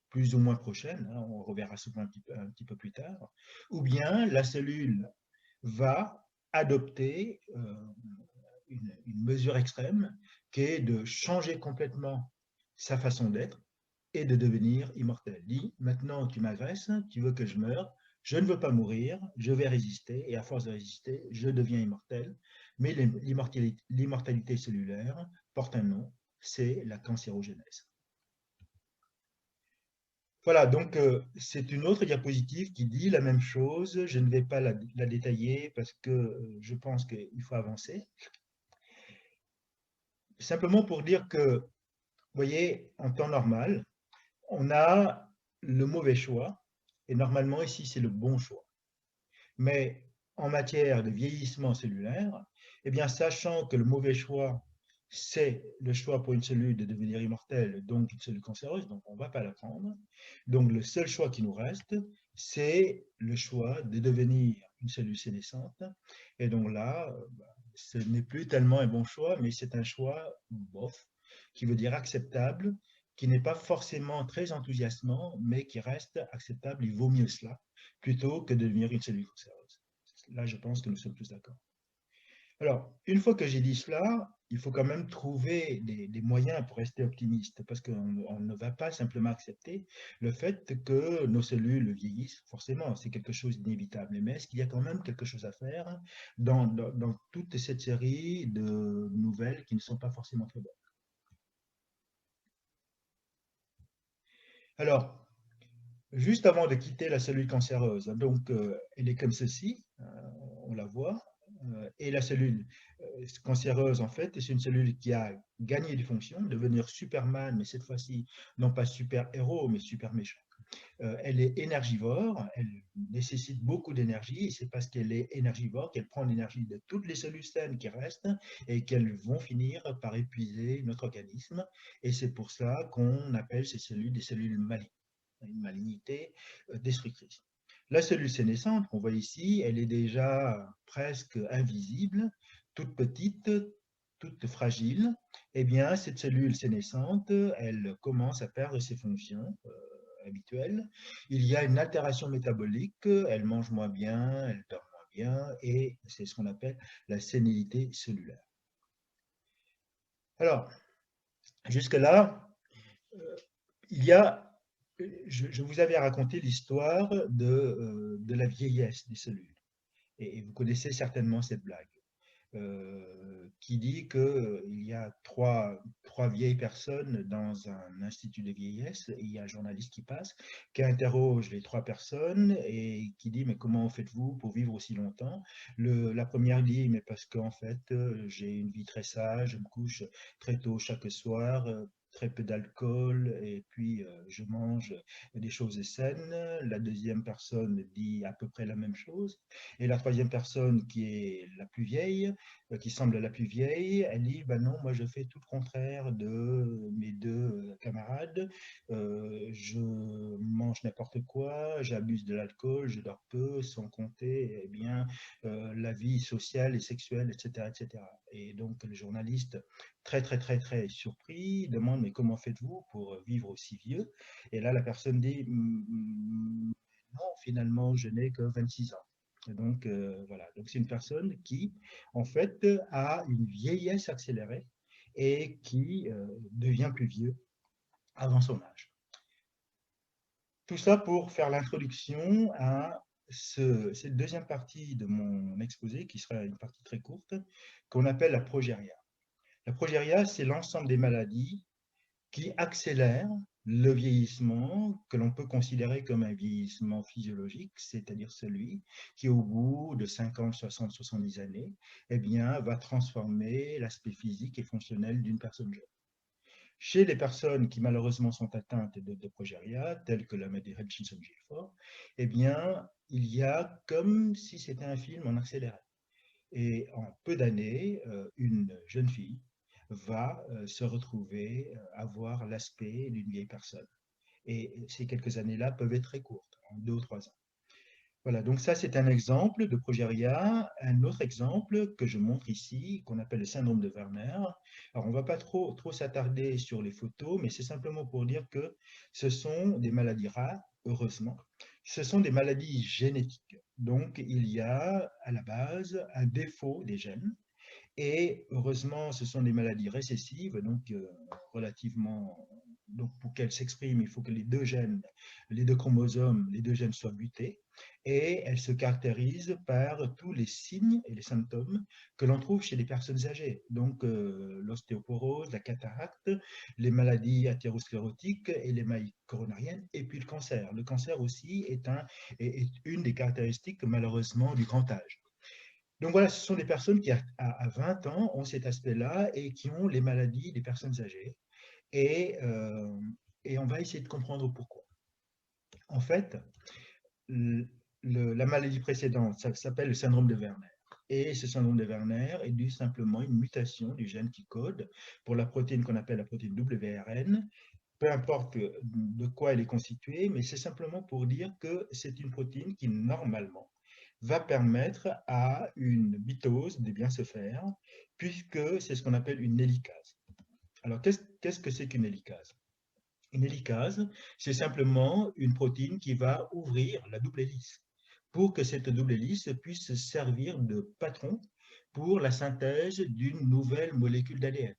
plus ou moins prochaine, hein, on reverra ce point un petit peu plus tard, ou bien la cellule va adopter une mesure extrême qui est de changer complètement sa façon d'être et de devenir immortel. Dit, maintenant tu m'agresses, tu veux que je meure, je ne veux pas mourir, je vais résister, et à force de résister, je deviens immortel. Mais l'immortalité cellulaire porte un nom, c'est la cancérogénèse. Voilà, donc c'est une autre diapositive qui dit la même chose. Je ne vais pas la détailler parce que je pense qu'il faut avancer. Simplement pour dire que, vous voyez, en temps normal, on a le mauvais choix et normalement ici c'est le bon choix. Mais en matière de vieillissement cellulaire, eh bien, sachant que le mauvais choix, c'est le choix pour une cellule de devenir immortelle, donc une cellule cancéreuse, donc on ne va pas la prendre. Donc le seul choix qui nous reste, c'est le choix de devenir une cellule sénescente. Et donc là, ce n'est plus tellement un bon choix, mais c'est un choix bof, qui veut dire acceptable, qui n'est pas forcément très enthousiasmant, mais qui reste acceptable, il vaut mieux cela, plutôt que de devenir une cellule cancéreuse. Là, je pense que nous sommes tous d'accord. Alors, une fois que j'ai dit cela, il faut quand même trouver des moyens pour rester optimiste, parce qu'on ne va pas simplement accepter le fait que nos cellules vieillissent. Forcément, c'est quelque chose d'inévitable. Mais est-ce qu'il y a quand même quelque chose à faire dans toute cette série de nouvelles qui ne sont pas forcément très bonnes? Alors, juste avant de quitter la cellule cancéreuse, donc elle est comme ceci, on la voit, et la cellule cancéreuse, en fait, c'est une cellule qui a gagné des fonctions, devenir Superman, mais cette fois-ci, non pas super-héros, mais super méchant. Elle est énergivore, elle nécessite beaucoup d'énergie, et c'est parce qu'elle est énergivore qu'elle prend l'énergie de toutes les cellules saines qui restent et qu'elles vont finir par épuiser notre organisme. Et c'est pour ça qu'on appelle ces cellules des cellules malignes, une malignité destructrice. La cellule sénescente qu'on voit ici, elle est déjà presque invisible, toute petite, toute fragile. Eh bien, cette cellule sénescente, elle commence à perdre ses fonctions habituelles. Il y a une altération métabolique, elle mange moins bien, elle dort moins bien, et c'est ce qu'on appelle la sénilité cellulaire. Alors, jusque-là, il y a je vous avais raconté l'histoire de la vieillesse des cellules. Et vous connaissez certainement cette blague. qui dit qu'il y a trois vieilles personnes dans un institut de vieillesse, et il y a un journaliste qui passe, qui interroge les trois personnes et qui dit: mais comment faites-vous pour vivre aussi longtemps? La première dit: mais parce qu'en fait, j'ai une vie très sage, je me couche très tôt chaque soir, très peu d'alcool, et puis je mange des choses saines. La deuxième personne dit à peu près la même chose. Et la troisième personne, qui est la plus vieille, qui semble la plus vieille, elle dit: ben non, moi je fais tout le contraire de mes deux camarades. Je mange n'importe quoi, j'abuse de l'alcool, je dors peu, sans compter la vie sociale et sexuelle, etc., etc. Et donc le journaliste, très très très très surpris, demande: mais comment faites-vous pour vivre aussi vieux? Et là la personne dit: non, finalement je n'ai que 26 ans. Et donc voilà, donc c'est une personne qui en fait a une vieillesse accélérée et qui devient plus vieux avant son âge. Tout ça pour faire l'introduction à cette deuxième partie de mon exposé, qui sera une partie très courte, qu'on appelle la progéria. La progéria, c'est l'ensemble des maladies qui accélèrent le vieillissement, que l'on peut considérer comme un vieillissement physiologique, c'est-à-dire celui qui, au bout de 50, 60, 70 années, va transformer l'aspect physique et fonctionnel d'une personne jeune. Chez les personnes qui malheureusement sont atteintes de progéria, telles que la maladie Hutchinson-Gilford, il y a comme si c'était un film en accéléré. Et en peu d'années, une jeune fille va se retrouver avoir l'aspect d'une vieille personne. Et ces quelques années-là peuvent être très courtes, en 2 ou 3 ans. Voilà, donc ça c'est un exemple de progéria. Un autre exemple que je montre ici, qu'on appelle le syndrome de Werner. Alors on ne va pas trop s'attarder sur les photos, mais c'est simplement pour dire que ce sont des maladies rares, heureusement. Ce sont des maladies génétiques. Donc il y a à la base un défaut des gènes. Et heureusement, ce sont des maladies récessives, donc relativement. Donc pour qu'elles s'expriment, il faut que les deux gènes, les deux chromosomes, les deux gènes soient mutés. Et elles se caractérisent par tous les signes et les symptômes que l'on trouve chez les personnes âgées. Donc l'ostéoporose, la cataracte, les maladies athérosclérotiques et les maladies coronariennes, et puis le cancer. Le cancer aussi est une des caractéristiques malheureusement du grand âge. Donc voilà, ce sont des personnes qui, à 20 ans, ont cet aspect-là et qui ont les maladies des personnes âgées. Et, euh, et on va essayer de comprendre pourquoi. En fait, la maladie précédente, ça s'appelle le syndrome de Werner. Et ce syndrome de Werner est dû simplement à une mutation du gène qui code pour la protéine qu'on appelle la protéine WRN. Peu importe de quoi elle est constituée, mais c'est simplement pour dire que c'est une protéine qui, normalement, va permettre à une mitose de bien se faire, puisque c'est ce qu'on appelle une hélicase. Alors, qu'est-ce que c'est qu'une hélicase? Une hélicase, c'est simplement une protéine qui va ouvrir la double hélice, pour que cette double hélice puisse servir de patron pour la synthèse d'une nouvelle molécule d'ADN.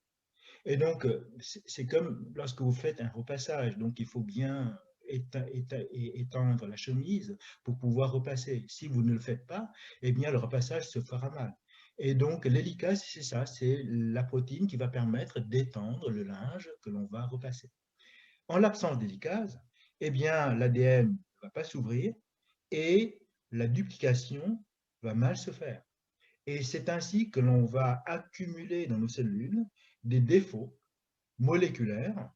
Et donc, c'est comme lorsque vous faites un repassage, donc il faut bien étendre la chemise pour pouvoir repasser. Si vous ne le faites pas, eh bien le repassage se fera mal. Et donc, l'hélicase, c'est ça, c'est la protéine qui va permettre d'étendre le linge que l'on va repasser. En l'absence d'hélicase, eh bien l'ADN ne va pas s'ouvrir et la duplication va mal se faire. Et c'est ainsi que l'on va accumuler dans nos cellules des défauts moléculaires,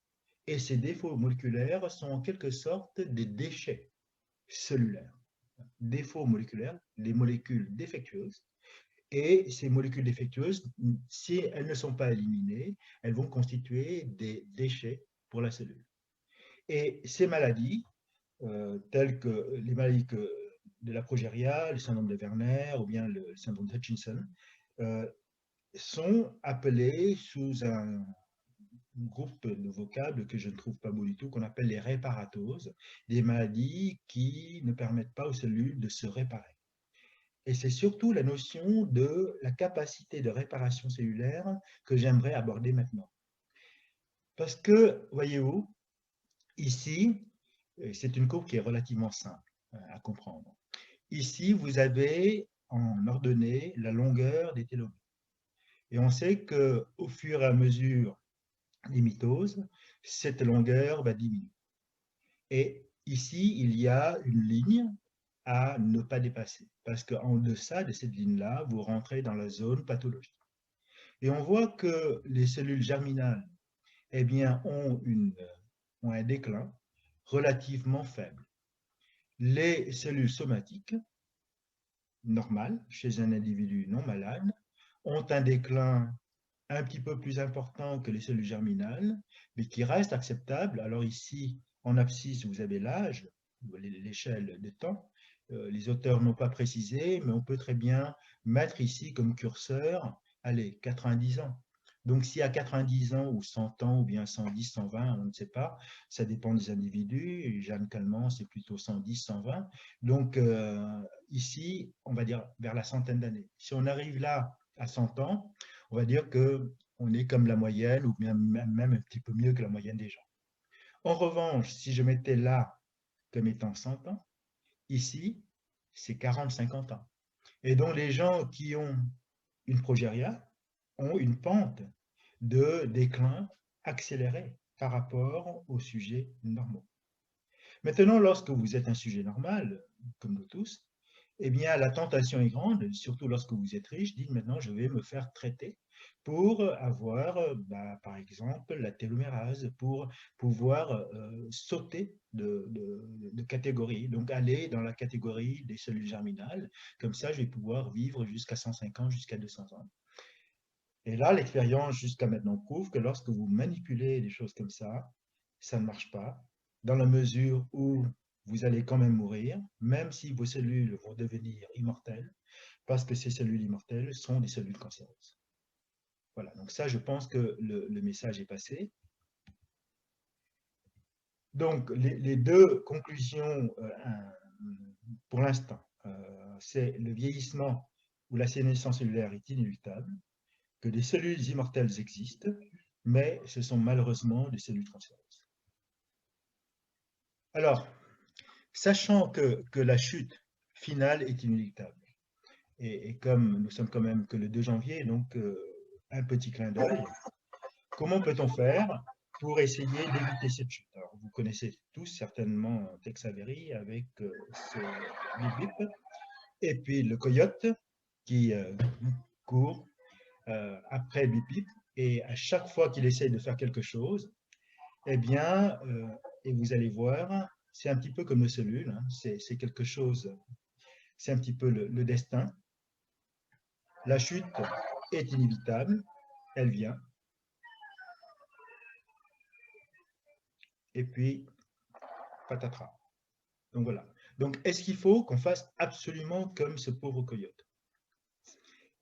et ces défauts moléculaires sont en quelque sorte des déchets cellulaires. Défauts moléculaires, des molécules défectueuses, et ces molécules défectueuses, si elles ne sont pas éliminées, elles vont constituer des déchets pour la cellule. Et ces maladies, telles que les maladies de la progéria, le syndrome de Werner ou bien le syndrome de Hutchinson, euh, sont appelées sous un groupe de vocables que je ne trouve pas beau du tout, qu'on appelle les réparatoses, des maladies qui ne permettent pas aux cellules de se réparer. Et c'est surtout la notion de la capacité de réparation cellulaire que j'aimerais aborder maintenant. Parce que, voyez-vous, ici, c'est une courbe qui est relativement simple à comprendre. Ici, vous avez en ordonnée la longueur des télomères. Et on sait qu'au fur et à mesure des mitoses, cette longueur va diminuer. Et ici, il y a une ligne à ne pas dépasser, parce qu'en deçà de cette ligne-là, vous rentrez dans la zone pathologique. Et on voit que les cellules germinales, eh bien, ont un déclin relativement faible. Les cellules somatiques, normales, chez un individu non malade, ont un déclin un petit peu plus important que les cellules germinales, mais qui reste acceptable. Alors ici, en abscisse, vous avez l'âge, l'échelle de temps. Les auteurs n'ont pas précisé, mais on peut très bien mettre ici comme curseur, allez, 90 ans. Donc si à 90 ans ou 100 ans ou bien 110, 120, on ne sait pas, ça dépend des individus. Jeanne Calment, c'est plutôt 110, 120. Donc ici, on va dire vers la centaine d'années. Si on arrive là à 100 ans, on va dire qu'on est comme la moyenne ou bien même un petit peu mieux que la moyenne des gens. En revanche, si je mettais là comme étant 100 ans, ici, c'est 40-50 ans. Et donc les gens qui ont une progéria ont une pente de déclin accéléré par rapport aux sujets normaux. Maintenant, lorsque vous êtes un sujet normal, comme nous tous, eh bien, la tentation est grande, surtout lorsque vous êtes riche, dites maintenant, je vais me faire traiter pour avoir, par exemple, la télomérase, pour pouvoir sauter de catégorie, donc aller dans la catégorie des cellules germinales. Comme ça, je vais pouvoir vivre jusqu'à 105 ans, jusqu'à 200 ans. Et là, l'expérience jusqu'à maintenant prouve que lorsque vous manipulez des choses comme ça ne marche pas, dans la mesure où vous allez quand même mourir, même si vos cellules vont devenir immortelles, parce que ces cellules immortelles sont des cellules cancéreuses. Voilà, donc ça, je pense que le message est passé. Donc, les deux conclusions pour l'instant, c'est le vieillissement ou la sénescence cellulaire est inéluctable, que des cellules immortelles existent, mais ce sont malheureusement des cellules cancéreuses. Alors, sachant que la chute finale est inéluctable, et comme nous sommes quand même que le 2 janvier, donc un petit clin d'œil, comment peut-on faire pour essayer d'éviter cette chute? Alors, vous connaissez tous certainement Tex Avery avec ce bip bip, et puis le coyote qui court après bip bip, et à chaque fois qu'il essaye de faire quelque chose, eh bien, et vous allez voir, c'est un petit peu comme nos cellules, hein, c'est quelque chose, c'est un petit peu le destin. La chute est inévitable, elle vient, et puis patatras. Donc voilà. Donc, est-ce qu'il faut qu'on fasse absolument comme ce pauvre coyote?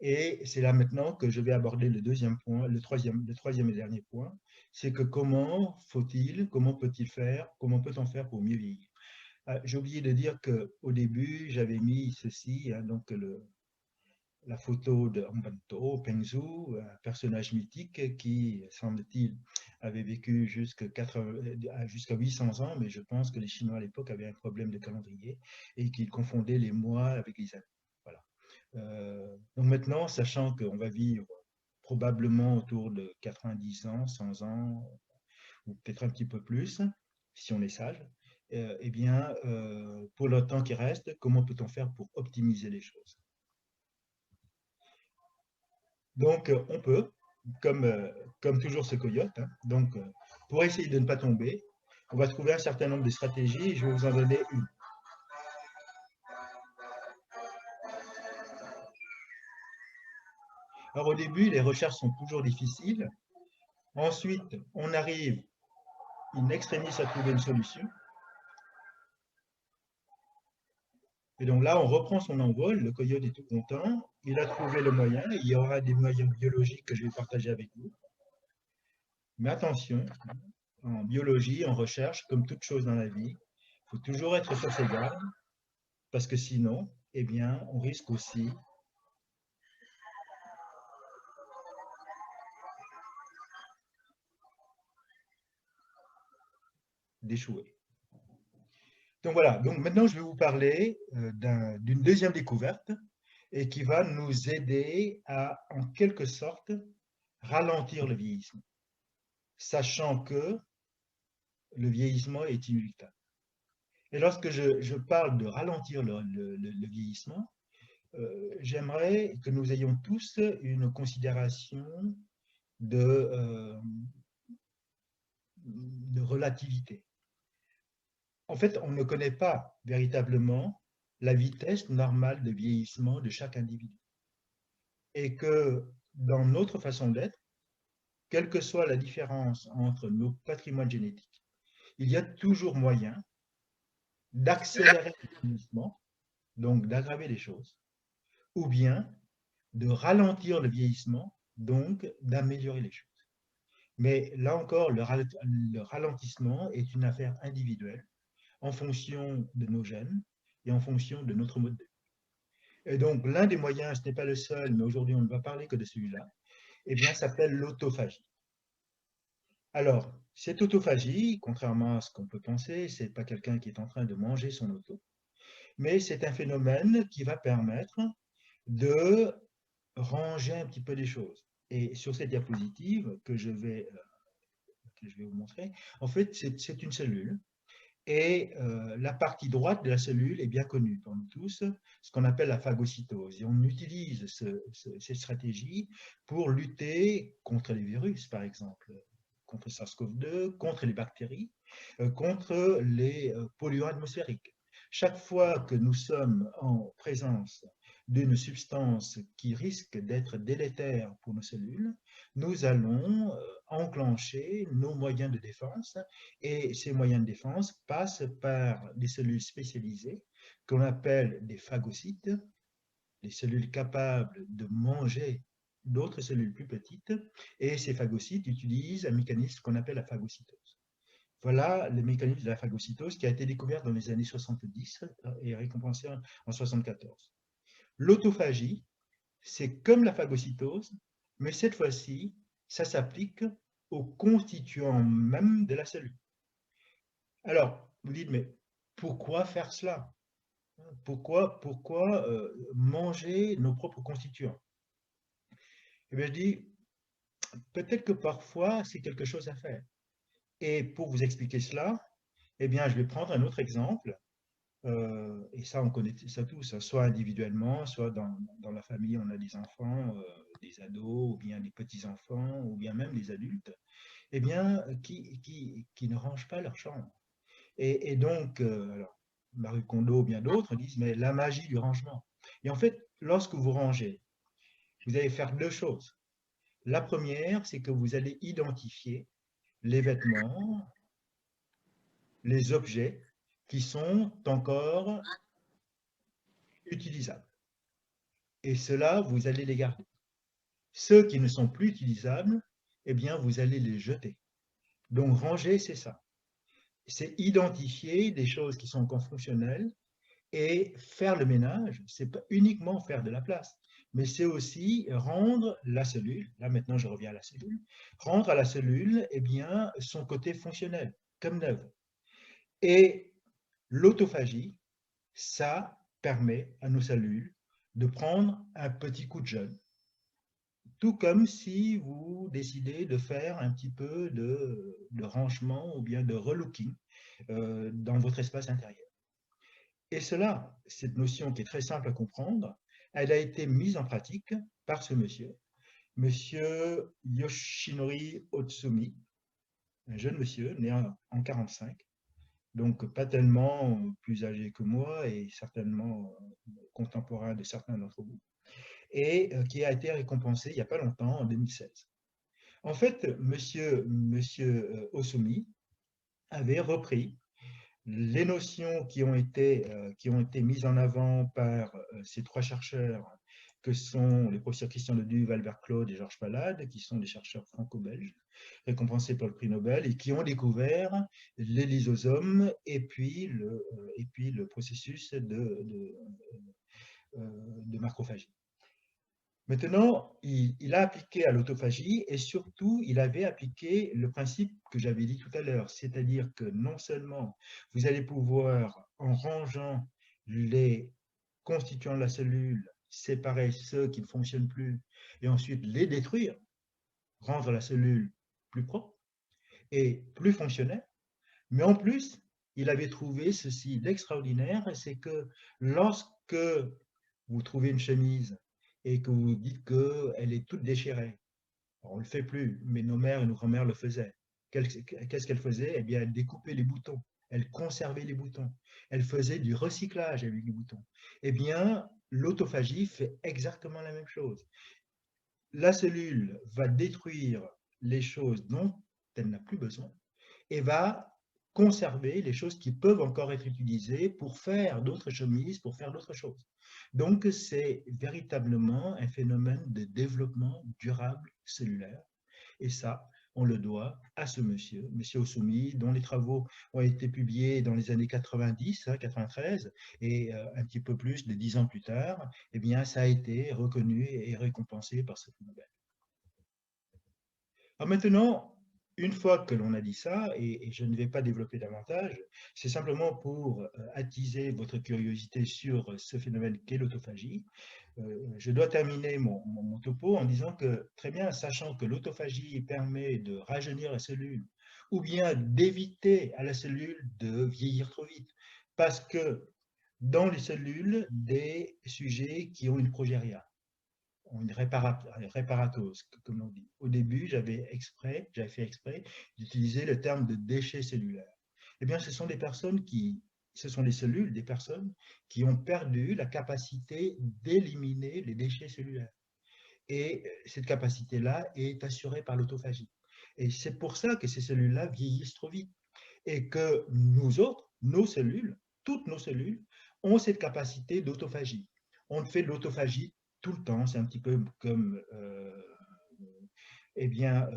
Et c'est là maintenant que je vais aborder le deuxième point, le troisième et dernier point, c'est que comment faut-il, comment peut-il faire, comment peut-on faire pour mieux vieillir? J'ai oublié de dire qu'au début, j'avais mis ceci, hein, donc la photo de Humberto Pengzu, un personnage mythique qui, semble-t-il, avait vécu jusqu'à 800 ans, mais je pense que les Chinois à l'époque avaient un problème de calendrier et qu'ils confondaient les mois avec les années. Voilà. Donc maintenant, sachant qu'on va vivre probablement autour de 90 ans, 100 ans, ou peut-être un petit peu plus, si on est sage, eh bien, pour le temps qui reste, comment peut-on faire pour optimiser les choses? Donc, on peut, comme toujours ce coyote, hein, donc, pour essayer de ne pas tomber, on va trouver un certain nombre de stratégies et je vais vous en donner une. Alors, au début, les recherches sont toujours difficiles. Ensuite, on arrive in extremis à trouver une solution. Et donc là, on reprend son envol, le coyote est tout content, il a trouvé le moyen, il y aura des moyens biologiques que je vais partager avec vous. Mais attention, en biologie, en recherche, comme toute chose dans la vie, il faut toujours être sur ses gardes, parce que sinon, eh bien, on risque aussi d'échouer. Donc voilà, donc maintenant je vais vous parler d'une deuxième découverte, et qui va nous aider à, en quelque sorte, ralentir le vieillissement, sachant que le vieillissement est inéluctable. Et lorsque je parle de ralentir le vieillissement, j'aimerais que nous ayons tous une considération de, de relativité. En fait, on ne connaît pas véritablement la vitesse normale de vieillissement de chaque individu. Et que dans notre façon d'être, quelle que soit la différence entre nos patrimoines génétiques, il y a toujours moyen d'accélérer le vieillissement, donc d'aggraver les choses, ou bien de ralentir le vieillissement, donc d'améliorer les choses. Mais là encore, le ralentissement est une affaire individuelle en fonction de nos gènes et en fonction de notre mode de vie. Et donc, l'un des moyens, ce n'est pas le seul, mais aujourd'hui on ne va parler que de celui-là, eh bien, s'appelle l'autophagie. Alors, cette autophagie, contrairement à ce qu'on peut penser, ce n'est pas quelqu'un qui est en train de manger son auto, mais c'est un phénomène qui va permettre de ranger un petit peu les choses. Et sur cette diapositive que je vais vous montrer, en fait, c'est une cellule. Et la partie droite de la cellule est bien connue pour nous tous, ce qu'on appelle la phagocytose. Et on utilise cette stratégie pour lutter contre les virus, par exemple, contre SARS-CoV-2, contre les bactéries, contre les polluants atmosphériques. Chaque fois que nous sommes en présence d'une substance qui risque d'être délétère pour nos cellules, nous allons enclencher nos moyens de défense, et ces moyens de défense passent par des cellules spécialisées qu'on appelle des phagocytes, des cellules capables de manger d'autres cellules plus petites, et ces phagocytes utilisent un mécanisme qu'on appelle la phagocytose. Voilà le mécanisme de la phagocytose qui a été découvert dans les années 70 et récompensé en 1974. L'autophagie, c'est comme la phagocytose, mais cette fois-ci, ça s'applique aux constituants même de la cellule. Alors, vous dites, mais pourquoi faire cela? Pourquoi manger nos propres constituants? Eh bien, je dis, peut-être que parfois, c'est quelque chose à faire. Et pour vous expliquer cela, eh bien, je vais prendre un autre exemple. Et ça, on connaît ça tous, hein, soit individuellement, soit dans la famille, on a des enfants, des ados, ou bien des petits-enfants, ou bien même des adultes, eh bien, qui ne rangent pas leur chambre. Et donc, alors, Marie Kondo ou bien d'autres disent, mais la magie du rangement. Et en fait, lorsque vous rangez, vous allez faire deux choses. La première, c'est que vous allez identifier les vêtements, les objets qui sont encore utilisables. Et ceux-là, vous allez les garder. Ceux qui ne sont plus utilisables, eh bien, vous allez les jeter. Donc, ranger, c'est ça. C'est identifier des choses qui sont encore fonctionnelles et faire le ménage. C'est pas uniquement faire de la place, mais c'est aussi rendre la cellule, là maintenant je reviens à la cellule, rendre à la cellule, eh bien, son côté fonctionnel, comme neuve. Et l'autophagie, ça permet à nos cellules de prendre un petit coup de jeune. Tout comme si vous décidez de faire un petit peu de rangement ou bien de relooking dans votre espace intérieur. Et cela, cette notion qui est très simple à comprendre, elle a été mise en pratique par ce monsieur, monsieur Yoshinori Otsumi, un jeune monsieur né en 1945, donc pas tellement plus âgé que moi et certainement contemporain de certains d'entre vous, et qui a été récompensé il n'y a pas longtemps, en 2016. En fait, monsieur Osumi avait repris les notions qui ont été mises en avant par ces trois chercheurs que sont les professeurs Christian Leduc, Albert Claude et Georges Palade, qui sont des chercheurs franco-belges, récompensés par le prix Nobel, et qui ont découvert les lysosomes et puis le processus de macrophagie. Maintenant, il a appliqué à l'autophagie et surtout, il avait appliqué le principe que j'avais dit tout à l'heure, c'est-à-dire que non seulement vous allez pouvoir, en rangeant les constituants de la cellule, séparer ceux qui ne fonctionnent plus et ensuite les détruire, rendre la cellule plus propre et plus fonctionnelle. Mais en plus, il avait trouvé ceci d'extraordinaire, c'est que lorsque vous trouvez une chemise et que vous dites qu'elle est toute déchirée, on ne le fait plus, mais nos mères et nos grands-mères le faisaient. Qu'est-ce qu'elles faisaient? Eh bien, elles découpaient les boutons, elles conservaient les boutons, elles faisaient du recyclage avec les boutons. Eh bien, l'autophagie fait exactement la même chose. La cellule va détruire les choses dont elle n'a plus besoin et va conserver les choses qui peuvent encore être utilisées pour faire d'autres chemises, pour faire d'autres choses. Donc, c'est véritablement un phénomène de développement durable cellulaire. Et ça, on le doit à ce monsieur, monsieur Osumi, dont les travaux ont été publiés dans les années 90, 93, et un petit peu plus de 10 ans plus tard, eh bien, ça a été reconnu et récompensé par ce prix Nobel. Alors maintenant, une fois que l'on a dit ça, et je ne vais pas développer davantage, c'est simplement pour attiser votre curiosité sur ce phénomène qu'est l'autophagie. Je dois terminer mon topo en disant que, très bien, sachant que l'autophagie permet de rajeunir la cellule, ou bien d'éviter à la cellule de vieillir trop vite, parce que dans les cellules, des sujets qui ont une progéria, une réparatose, comme on dit. Au début, j'avais fait exprès d'utiliser le terme de déchets cellulaires. Eh bien, ce sont les cellules des personnes qui ont perdu la capacité d'éliminer les déchets cellulaires. Et cette capacité-là est assurée par l'autophagie. Et c'est pour ça que ces cellules-là vieillissent trop vite. Et que nous autres, nos cellules, toutes nos cellules, ont cette capacité d'autophagie. On fait de l'autophagie tout le temps. C'est un petit peu comme eh bien,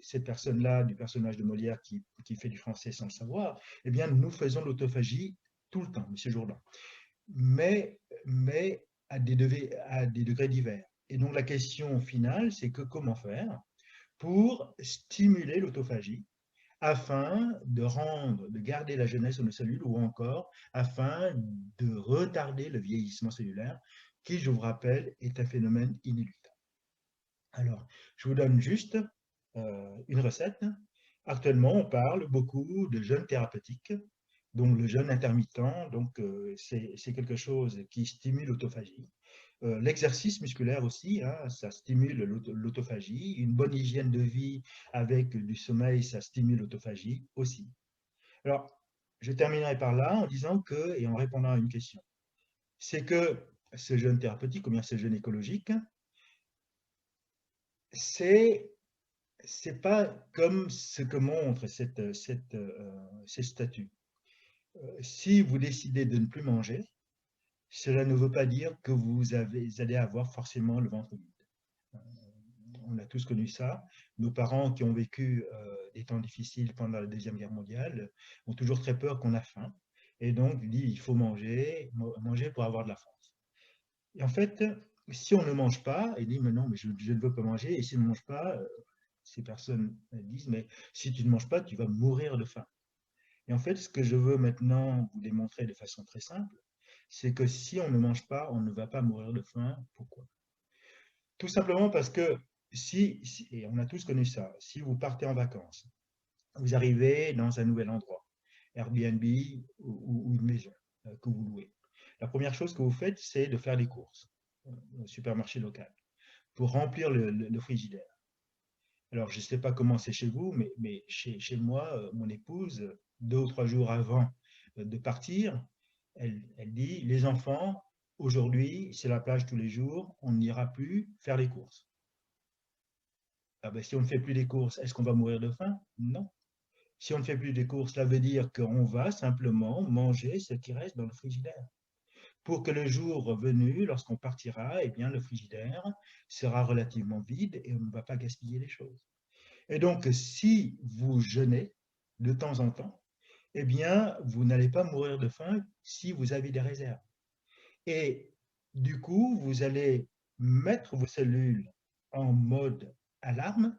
cette personne-là, du personnage de Molière qui fait du français sans le savoir, eh bien, nous faisons de l'autophagie tout le temps, ces jours-là. Mais à des degrés divers. Et donc, la question finale, c'est que comment faire pour stimuler l'autophagie afin de garder la jeunesse de nos cellules ou encore afin de retarder le vieillissement cellulaire qui, je vous rappelle, est un phénomène inéluctable. Alors, je vous donne juste une recette. Actuellement, on parle beaucoup de jeûne thérapeutique, donc le jeûne intermittent, donc c'est quelque chose qui stimule l'autophagie. L'exercice musculaire aussi, hein, ça stimule l'autophagie. Une bonne hygiène de vie avec du sommeil, ça stimule l'autophagie aussi. Alors, je terminerai par là en disant que, et en répondant à une question, c'est que ce jeûne thérapeutique ou bien ce jeûne écologique, c'est pas comme ce que montrent ces statuts. Si vous décidez de ne plus manger, cela ne veut pas dire que vous allez avoir forcément le ventre vide. On a tous connu ça. Nos parents qui ont vécu des temps difficiles pendant la Deuxième Guerre mondiale ont toujours très peur qu'on a faim. Et donc, ils disent il faut manger, manger pour avoir de la force. Et en fait, si on ne mange pas, ils disent mais non, mais je ne veux pas manger. Et si on ne mange pas, ces personnes disent mais si tu ne manges pas, tu vas mourir de faim. Et en fait, ce que je veux maintenant vous démontrer de façon très simple, c'est que si on ne mange pas, on ne va pas mourir de faim. Pourquoi? Tout simplement parce que et on a tous connu ça, si vous partez en vacances, vous arrivez dans un nouvel endroit, Airbnb ou une maison que vous louez. La première chose que vous faites, c'est de faire des courses au supermarché local pour remplir le frigidaire. Alors, je ne sais pas comment c'est chez vous, mais chez moi, mon épouse, 2 ou 3 jours avant de partir, elle dit, les enfants, aujourd'hui, c'est la plage tous les jours, on n'ira plus faire les courses. Ah ben, si on ne fait plus les courses, est-ce qu'on va mourir de faim? Non. Si on ne fait plus des courses, cela veut dire qu'on va simplement manger ce qui reste dans le frigidaire. Pour que le jour venu, lorsqu'on partira, eh bien, le frigidaire sera relativement vide et on ne va pas gaspiller les choses. Et donc, si vous jeûnez de temps en temps, eh bien, vous n'allez pas mourir de faim si vous avez des réserves. Et du coup, vous allez mettre vos cellules en mode alarme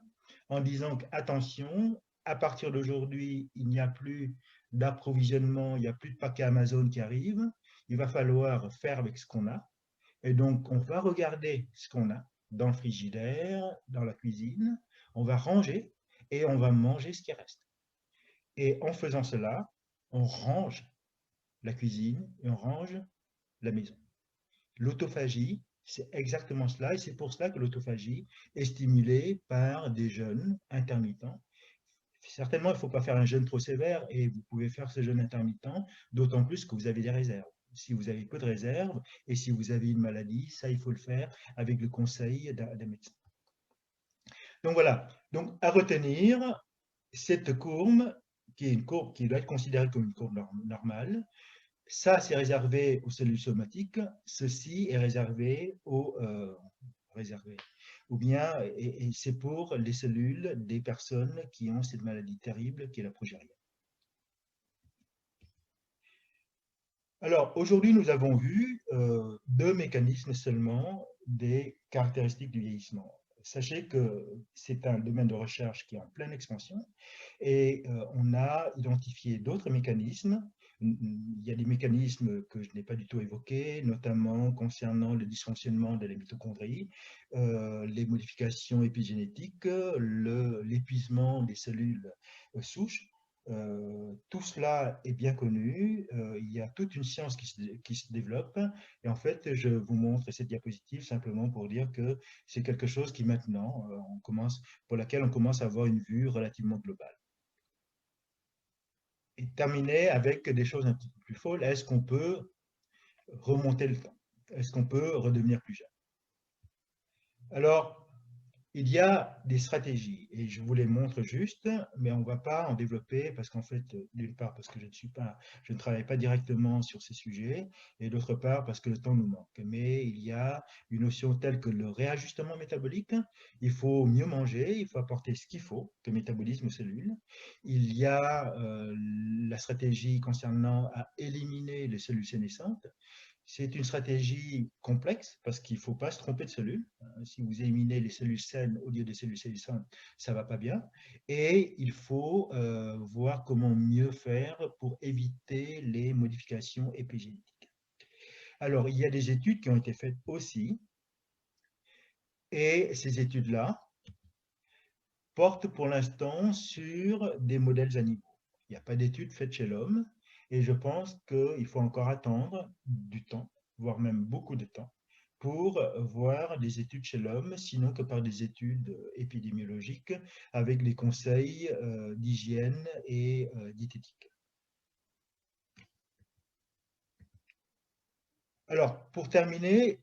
en disant attention, à partir d'aujourd'hui, il n'y a plus d'approvisionnement, il n'y a plus de paquets Amazon qui arrivent, il va falloir faire avec ce qu'on a. Et donc, on va regarder ce qu'on a dans le frigidaire, dans la cuisine, on va ranger et on va manger ce qui reste. Et en faisant cela, on range la cuisine et on range la maison. L'autophagie, c'est exactement cela, et c'est pour cela que l'autophagie est stimulée par des jeûnes intermittents. Certainement, il ne faut pas faire un jeûne trop sévère, et vous pouvez faire ce jeûne intermittent, d'autant plus que vous avez des réserves. Si vous avez peu de réserves, et si vous avez une maladie, ça, il faut le faire avec le conseil d'un médecin. Donc voilà, donc à retenir, cette courbe, qui est une courbe qui doit être considérée comme une courbe normale, ça, c'est réservé aux cellules somatiques. Ceci est réservé aux ou bien, et c'est pour les cellules des personnes qui ont cette maladie terrible qui est la progérie. Alors, aujourd'hui, nous avons vu deux mécanismes seulement des caractéristiques du vieillissement. Sachez que c'est un domaine de recherche qui est en pleine expansion et on a identifié d'autres mécanismes. Il y a des mécanismes que je n'ai pas du tout évoqués, notamment concernant le dysfonctionnement de la mitochondrie, les modifications épigénétiques, l'épuisement des cellules souches. Tout cela est bien connu, il y a toute une science qui se développe et en fait je vous montre cette diapositive simplement pour dire que c'est quelque chose qui maintenant pour laquelle on commence à avoir une vue relativement globale. Et terminer avec des choses un petit peu plus folles, est-ce qu'on peut remonter le temps? Est-ce qu'on peut redevenir plus jeune? Alors, il y a des stratégies et je vous les montre juste, mais on ne va pas en développer parce qu'en fait, d'une part parce que je ne travaille pas directement sur ces sujets et d'autre part parce que le temps nous manque. Mais il y a une notion telle que le réajustement métabolique, il faut mieux manger, il faut apporter ce qu'il faut de métabolisme aux cellules. Il y a la stratégie concernant à éliminer les cellules sénescentes. C'est une stratégie complexe parce qu'il ne faut pas se tromper de cellules. Si vous éliminez les cellules saines au lieu des cellules sénescentes, ça ne va pas bien. Et il faut voir comment mieux faire pour éviter les modifications épigénétiques. Alors, il y a des études qui ont été faites aussi. Et ces études-là portent pour l'instant sur des modèles animaux. Il n'y a pas d'études faites chez l'homme. Et je pense qu'il faut encore attendre du temps, voire même beaucoup de temps, pour voir des études chez l'homme, sinon que par des études épidémiologiques avec les conseils d'hygiène et diététique. Alors, pour terminer,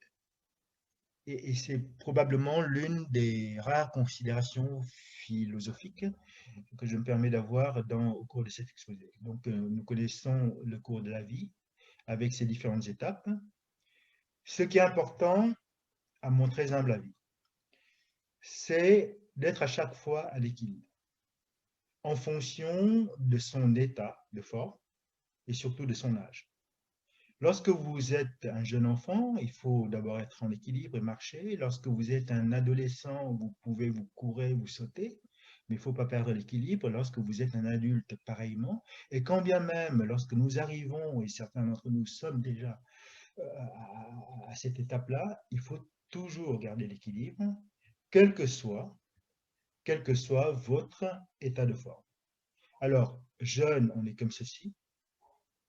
et c'est probablement l'une des rares considérations philosophiques que je me permets d'avoir au cours de cet exposé. Donc, nous connaissons le cours de la vie avec ses différentes étapes. Ce qui est important, à mon très humble avis, c'est d'être à chaque fois à l'équilibre, en fonction de son état de forme et surtout de son âge. Lorsque vous êtes un jeune enfant, il faut d'abord être en équilibre et marcher. Lorsque vous êtes un adolescent, vous pouvez vous courir, vous sauter, mais il ne faut pas perdre l'équilibre. Lorsque vous êtes un adulte, pareillement. Et quand bien même, lorsque nous arrivons, et certains d'entre nous sommes déjà à cette étape-là, il faut toujours garder l'équilibre, quel que soit votre état de forme. Alors, jeune, on est comme ceci.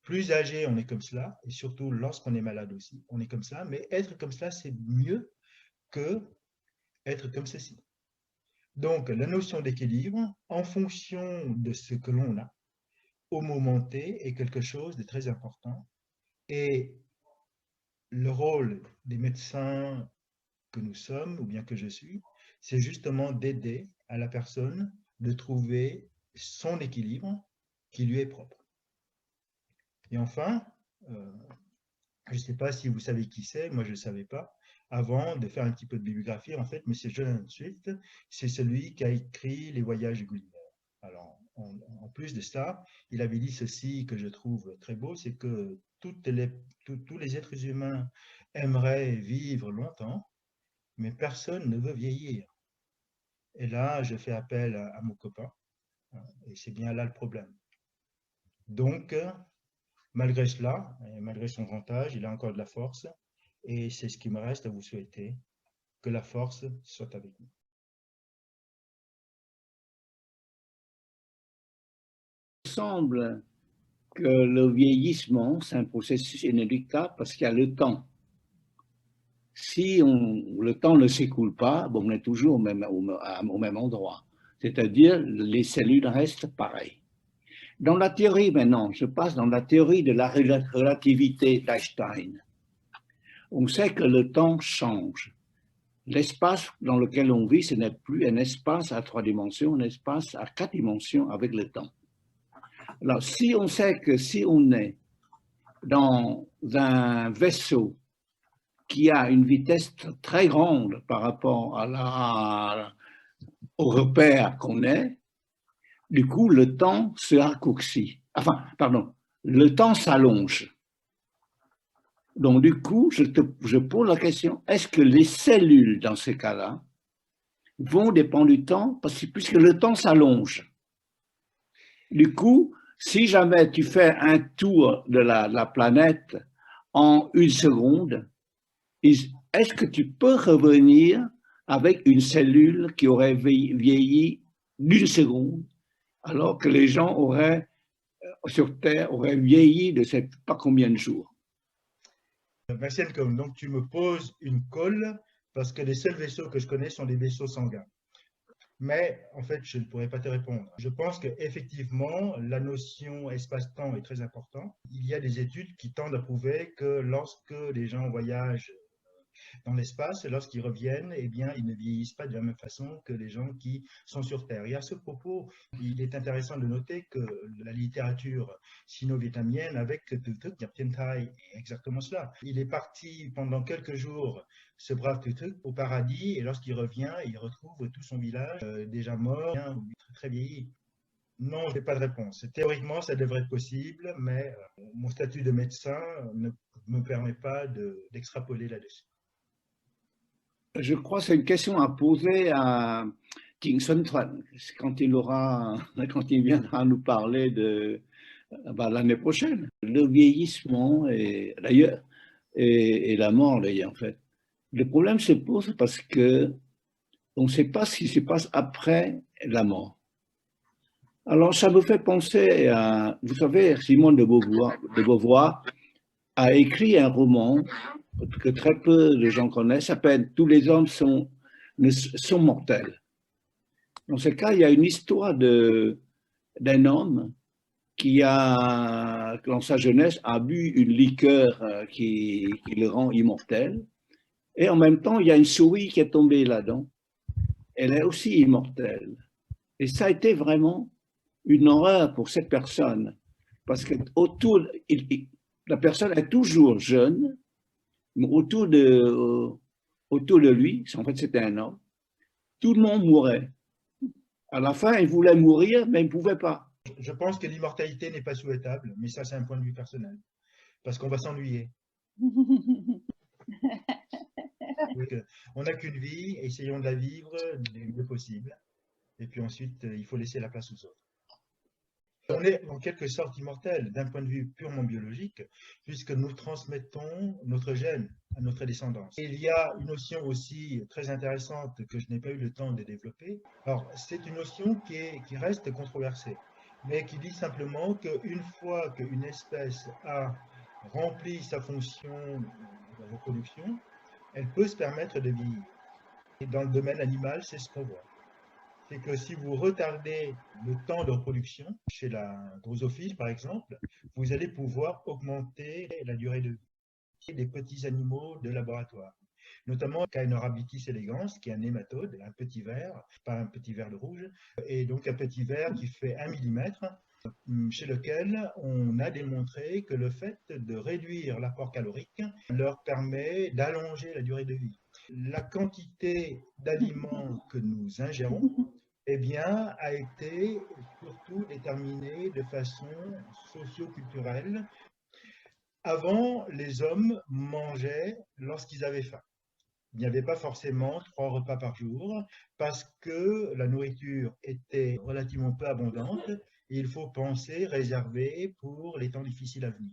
Plus âgé, on est comme cela. Et surtout, lorsqu'on est malade aussi, on est comme ça. Mais être comme ça, c'est mieux que être comme ceci. Donc, la notion d'équilibre, en fonction de ce que l'on a, au moment T, est quelque chose de très important. Et le rôle des médecins que nous sommes, ou bien que je suis, c'est justement d'aider à la personne de trouver son équilibre qui lui est propre. Et enfin, je ne sais pas si vous savez qui c'est, moi je ne le savais pas, avant de faire un petit peu de bibliographie, en fait, M. Jonathan Swift, c'est celui qui a écrit Les Voyages de Gulliver. Alors, en plus de ça, il avait dit ceci que je trouve très beau, c'est que tous les êtres humains aimeraient vivre longtemps, mais personne ne veut vieillir. Et là, je fais appel à mon copain, et c'est bien là le problème. Donc, malgré cela, et malgré son grand âge, il a encore de la force, Et c'est ce qui me reste à vous souhaiter, que la force soit avec nous. Il semble que le vieillissement, c'est un processus inéluctable parce qu'il y a le temps. Si le temps ne s'écoule pas, bon, on est toujours au même endroit. C'est-à-dire, les cellules restent pareilles. Dans la théorie maintenant, je passe dans la théorie de la relativité d'Einstein. On sait que le temps change. L'espace dans lequel on vit, ce n'est plus un espace à 3 dimensions, un espace à 4 dimensions avec le temps. Alors, si on sait que si on est dans un vaisseau qui a une vitesse très grande par rapport au repère qu'on est, du coup, le temps se raccourcit. Enfin, pardon, le temps s'allonge. Donc, du coup, je pose la question, est-ce que les cellules, dans ce cas-là, vont dépendre du temps, puisque le temps s'allonge. Du coup, si jamais tu fais un tour de la planète en 1 seconde, est-ce que tu peux revenir avec une cellule qui aurait vieilli d'1 seconde, alors que les gens sur Terre auraient vieilli de je ne sais pas combien de jours? Merci Anne, donc tu me poses une colle parce que les seuls vaisseaux que je connais sont les vaisseaux sanguins. Mais en fait, je ne pourrais pas te répondre. Je pense qu'effectivement, la notion espace-temps est très importante. Il y a des études qui tendent à prouver que lorsque les gens voyagent dans l'espace, et lorsqu'ils reviennent, eh bien, ils ne vieillissent pas de la même façon que les gens qui sont sur Terre. Et à ce propos, il est intéressant de noter que la littérature sino-vietnamienne avec Tutuk Thai est exactement cela. Il est parti pendant quelques jours, ce brave Tutuk, au paradis, et lorsqu'il revient, il retrouve tout son village déjà mort, très vieilli. Non, je n'ai pas de réponse. Théoriquement, ça devrait être possible, mais mon statut de médecin ne me permet pas d'extrapoler là-dessus. Je crois que c'est une question à poser à King Sun Tran quand il viendra nous parler de l'année prochaine. Le vieillissement et d'ailleurs et la mort d'ailleurs en fait. Le problème se pose parce que on ne sait pas ce qui se passe après la mort. Alors ça me fait penser à, vous savez, Simone de Beauvoir a écrit un roman que très peu de gens connaissent, s'appelle Tous les hommes sont mortels. Dans ce cas, il y a une histoire d'un homme qui dans sa jeunesse, a bu une liqueur qui le rend immortel. Et en même temps, il y a une souris qui est tombée là-dedans. Elle est aussi immortelle. Et ça a été vraiment une horreur pour cette personne. Parce que la personne est toujours jeune, mais autour de lui, en fait c'était un homme, tout le monde mourait. À la fin, il voulait mourir, mais il ne pouvait pas. Je pense que l'immortalité n'est pas souhaitable, mais ça c'est un point de vue personnel, parce qu'on va s'ennuyer. On n'a qu'une vie, essayons de la vivre du mieux possible, et puis ensuite il faut laisser la place aux autres. On est en quelque sorte immortel d'un point de vue purement biologique, puisque nous transmettons notre gène à notre descendance. Et il y a une notion aussi très intéressante que je n'ai pas eu le temps de développer. Alors, c'est une notion qui reste controversée, mais qui dit simplement qu'une fois qu'une espèce a rempli sa fonction de reproduction, elle peut se permettre de vieillir. Et dans le domaine animal, c'est ce qu'on voit. C'est que si vous retardez le temps de reproduction, chez la drosophile par exemple, vous allez pouvoir augmenter la durée de vie des petits animaux de laboratoire, notamment Caenorhabditis elegans, qui est un nématode, un petit ver, pas un petit ver de rouge, et donc un petit ver qui fait 1 millimètre, chez lequel on a démontré que le fait de réduire l'apport calorique leur permet d'allonger la durée de vie. La quantité d'aliments que nous ingérons, eh bien, a été surtout déterminée de façon socio-culturelle. Avant, les hommes mangeaient lorsqu'ils avaient faim. Il n'y avait pas forcément 3 repas par jour parce que la nourriture était relativement peu abondante et il faut penser réserver pour les temps difficiles à venir.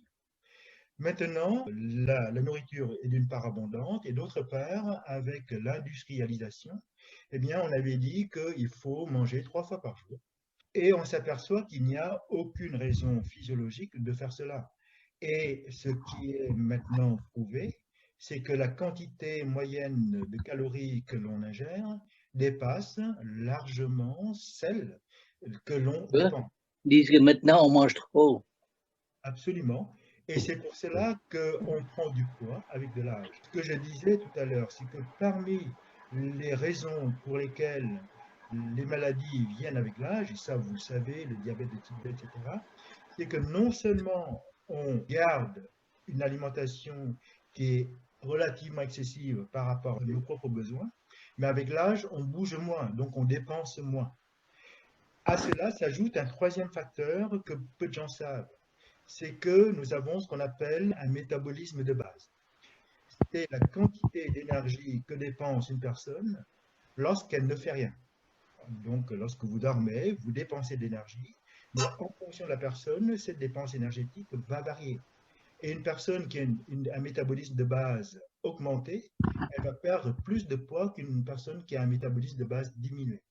Maintenant, la nourriture est d'une part abondante et d'autre part, avec l'industrialisation, eh bien, on avait dit qu'il faut manger 3 fois par jour. Et on s'aperçoit qu'il n'y a aucune raison physiologique de faire cela. Et ce qui est maintenant prouvé, c'est que la quantité moyenne de calories que l'on ingère dépasse largement celle que l'on Eux dépense. disent que maintenant on mange trop. Absolument. Et c'est pour cela qu'on prend du poids avec de l'âge. Ce que je disais tout à l'heure, c'est que parmi les raisons pour lesquelles les maladies viennent avec l'âge, et ça vous le savez, le diabète de type 2, etc., c'est que non seulement on garde une alimentation qui est relativement excessive par rapport à nos propres besoins, mais avec l'âge, on bouge moins, donc on dépense moins. À cela s'ajoute un troisième facteur que peu de gens savent, c'est que nous avons ce qu'on appelle un métabolisme de base. C'est la quantité d'énergie que dépense une personne lorsqu'elle ne fait rien. Donc, lorsque vous dormez, vous dépensez de l'énergie, mais en fonction de la personne, cette dépense énergétique va varier. Et une personne qui a un métabolisme de base augmenté, elle va perdre plus de poids qu'une personne qui a un métabolisme de base diminué.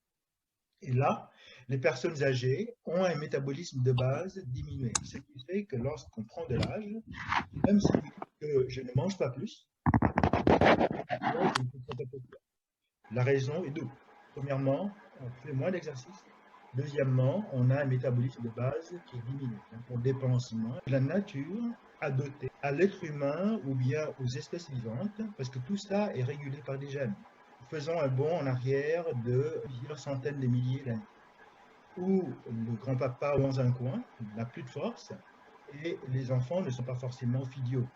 Et là, les personnes âgées ont un métabolisme de base diminué. Ce qui fait que lorsqu'on prend de l'âge, même si vous dites que je ne mange pas plus, la raison est double. Premièrement, on fait moins d'exercice. Deuxièmement, on a un métabolisme de base qui est diminué. Donc on dépense moins. La nature a doté à l'être humain ou bien aux espèces vivantes, parce que tout ça est régulé par des gènes. Faisons un bond en arrière de plusieurs centaines de milliers d'années, où le grand-papa dans un coin n'a plus de force et les enfants ne sont pas forcément filiaux.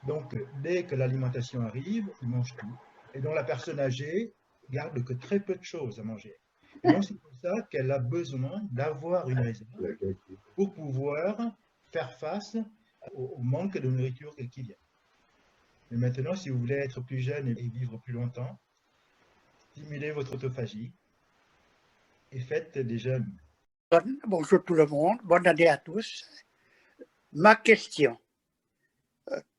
Donc, dès que l'alimentation arrive, ils mangent tout. Et donc, la personne âgée garde que très peu de choses à manger. Et donc, c'est pour ça qu'elle a besoin d'avoir une réserve pour pouvoir faire face au manque de nourriture qui vient. Mais maintenant, si vous voulez être plus jeune et vivre plus longtemps, stimulez votre autophagie et faites des jeûnes. Bonjour tout le monde, bonne année à tous. Ma question,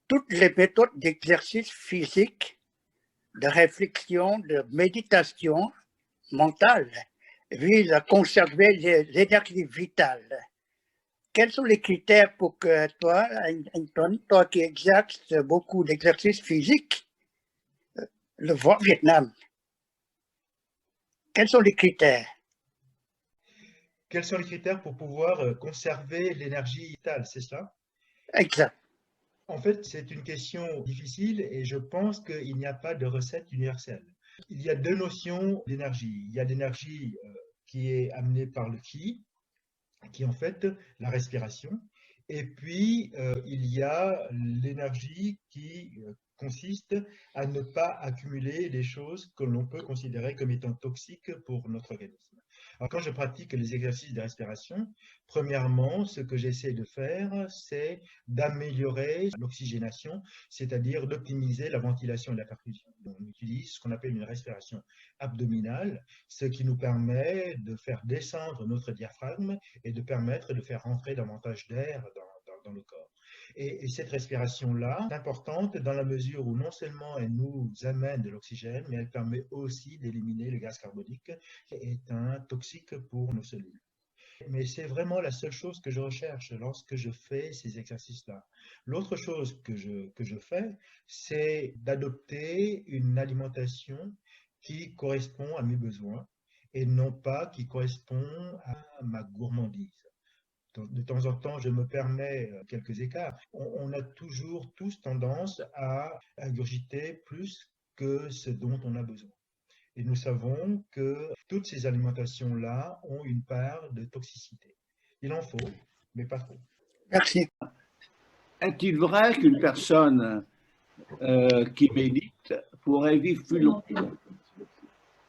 toutes les méthodes d'exercice physique, de réflexion, de méditation mentale visent à conserver les énergies vitales. Quels sont les critères pour que toi, Anton, toi qui exerces beaucoup d'exercices physiques, le Vietnam, quels sont les critères? Quels sont les critères pour pouvoir conserver l'énergie vitale, c'est ça? Exact. En fait, c'est une question difficile et je pense qu'il n'y a pas de recette universelle. Il y a deux notions d'énergie. Il y a l'énergie qui est amenée par le qi, qui est en fait la respiration. Et puis, il y a l'énergie qui consiste à ne pas accumuler des choses que l'on peut considérer comme étant toxiques pour notre organisme. Alors, quand je pratique les exercices de respiration, premièrement, ce que j'essaie de faire, c'est d'améliorer l'oxygénation, c'est-à-dire d'optimiser la ventilation et la perfusion. On utilise ce qu'on appelle une respiration abdominale, ce qui nous permet de faire descendre notre diaphragme et de permettre de faire rentrer davantage d'air dans le corps. Et cette respiration-là est importante dans la mesure où non seulement elle nous amène de l'oxygène, mais elle permet aussi d'éliminer le gaz carbonique, qui est un toxique pour nos cellules. Mais c'est vraiment la seule chose que je recherche lorsque je fais ces exercices-là. L'autre chose que je fais, c'est d'adopter une alimentation qui correspond à mes besoins et non pas qui correspond à ma gourmandise. De temps en temps, je me permets quelques écarts. On a toujours tous tendance à ingurgiter plus que ce dont on a besoin. Et nous savons que toutes ces alimentations-là ont une part de toxicité. Il en faut, mais pas trop. Merci. Est-il vrai qu'une personne qui médite pourrait vivre plus longtemps?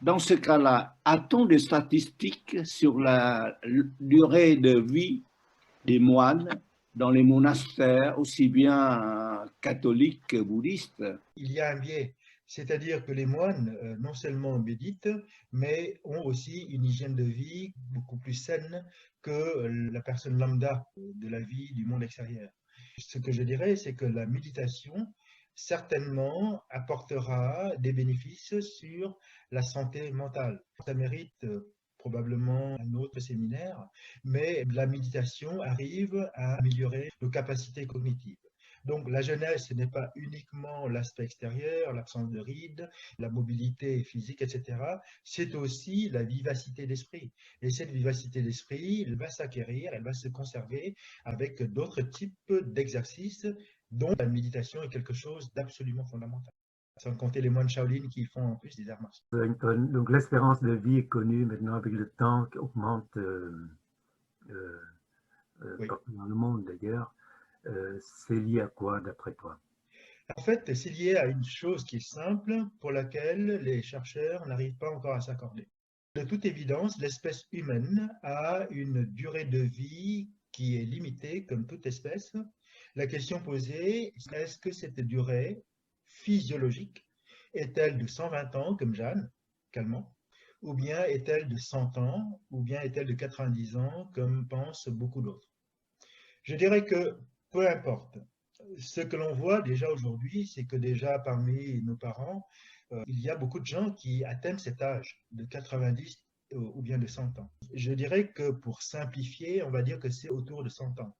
Dans ce cas-là, a-t-on des statistiques sur la durée de vie des moines dans les monastères, aussi bien catholiques que bouddhistes? Il y a un biais, c'est-à-dire que les moines, non seulement méditent, mais ont aussi une hygiène de vie beaucoup plus saine que la personne lambda de la vie du monde extérieur. Ce que je dirais, c'est que la méditation certainement apportera des bénéfices sur la santé mentale. Ça mérite probablement un autre séminaire, mais la méditation arrive à améliorer nos capacités cognitives. Donc la jeunesse, ce n'est pas uniquement l'aspect extérieur, l'absence de rides, la mobilité physique, etc. C'est aussi la vivacité d'esprit. Et cette vivacité d'esprit, elle va s'acquérir, elle va se conserver avec d'autres types d'exercices dont la méditation est quelque chose d'absolument fondamental. Sans compter les moines Shaolin qui font en plus des arts martiaux. Donc l'espérance de vie est connue maintenant avec le temps qui augmente Oui. partout dans le monde d'ailleurs. C'est lié à quoi d'après toi? En fait, c'est lié à une chose qui est simple, pour laquelle les chercheurs n'arrivent pas encore à s'accorder. De toute évidence, l'espèce humaine a une durée de vie qui est limitée, comme toute espèce. La question posée, est-ce que cette durée physiologique est-elle de 120 ans, comme Jeanne Calment, ou bien est-elle de 100 ans, ou bien est-elle de 90 ans, comme pensent beaucoup d'autres? Je dirais que peu importe. Ce que l'on voit déjà aujourd'hui, c'est que déjà parmi nos parents, il y a beaucoup de gens qui atteignent cet âge de 90 ou bien de 100 ans. Je dirais que pour simplifier, on va dire que c'est autour de 100 ans.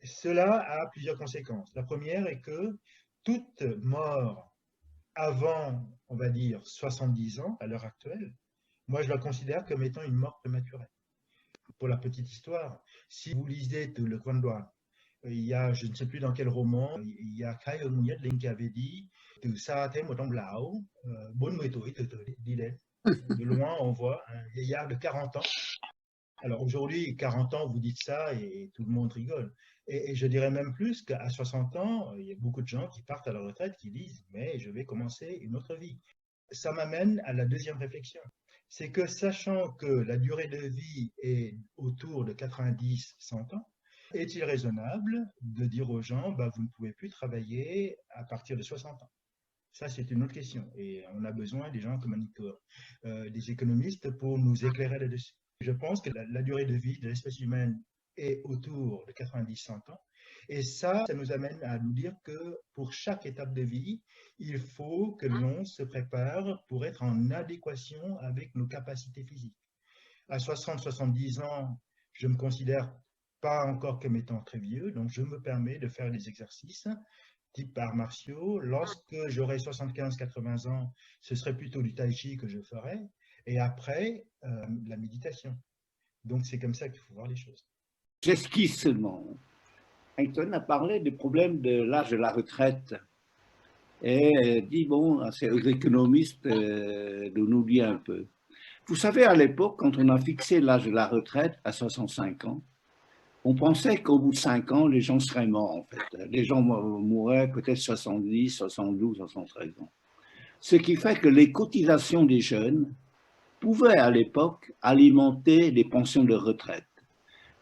Cela a plusieurs conséquences. La première est que toute mort avant, on va dire, 70 ans à l'heure actuelle, moi je la considère comme étant une mort prématurée. Pour la petite histoire, si vous lisez Le Guanduan, il y a, je ne sais plus dans quel roman, il y a Khai Eun Nguyệt qui avait dit Từ xa thấy một ông lão, 40 tuổi từ từ đi đến. De loin, on voit un vieillard de 40 ans. Alors aujourd'hui, 40 ans, vous dites ça et tout le monde rigole. Et je dirais même plus qu'à 60 ans, il y a beaucoup de gens qui partent à la retraite qui disent mais je vais commencer une autre vie. Ça m'amène à la deuxième réflexion. C'est que sachant que la durée de vie est autour de 90-100 ans, est-il raisonnable de dire aux gens bah, vous ne pouvez plus travailler à partir de 60 ans? Ça, c'est une autre question. Et on a besoin des gens comme Annick, des économistes pour nous éclairer là-dessus. Je pense que la durée de vie de l'espèce humaine est autour de 90-100 ans. Et ça nous amène à nous dire que pour chaque étape de vie, il faut que l'on se prépare pour être en adéquation avec nos capacités physiques. À 60-70 ans, je me considère pas encore comme étant très vieux, donc je me permets de faire des exercices type arts martiaux. Lorsque j'aurai 75-80 ans, ce serait plutôt du tai chi que je ferais, et après, la méditation. Donc c'est comme ça qu'il faut voir les choses. J'esquisse seulement. Ayton a parlé du problème de l'âge de la retraite et dit, bon, c'est aux économistes de nous dire un peu. Vous savez, à l'époque, quand on a fixé l'âge de la retraite à 65 ans, on pensait qu'au bout de 5 ans, les gens seraient morts, en fait. Les gens mourraient peut-être 70, 72, 73 ans. Ce qui fait que les cotisations des jeunes pouvaient, à l'époque, alimenter les pensions de retraite.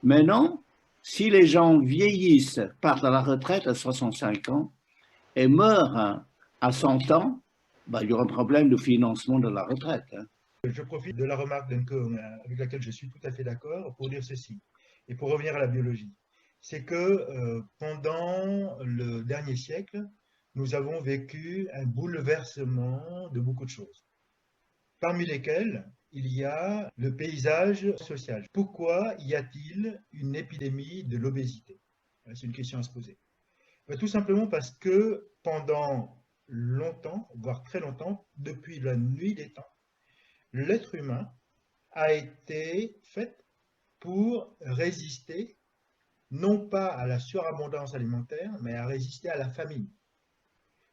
Maintenant, si les gens vieillissent, partent à la retraite à 65 ans et meurent à 100 ans, bah, il y aura un problème de financement de la retraite. Je profite de la remarque d'Enko avec laquelle je suis tout à fait d'accord pour dire ceci, et pour revenir à la biologie. C'est que pendant le dernier siècle, nous avons vécu un bouleversement de beaucoup de choses, parmi lesquelles il y a le paysage social. Pourquoi y a-t-il une épidémie de l'obésité? C'est une question à se poser. Tout simplement parce que pendant longtemps, voire très longtemps, depuis la nuit des temps, l'être humain a été fait pour résister non pas à la surabondance alimentaire, mais à résister à la famine.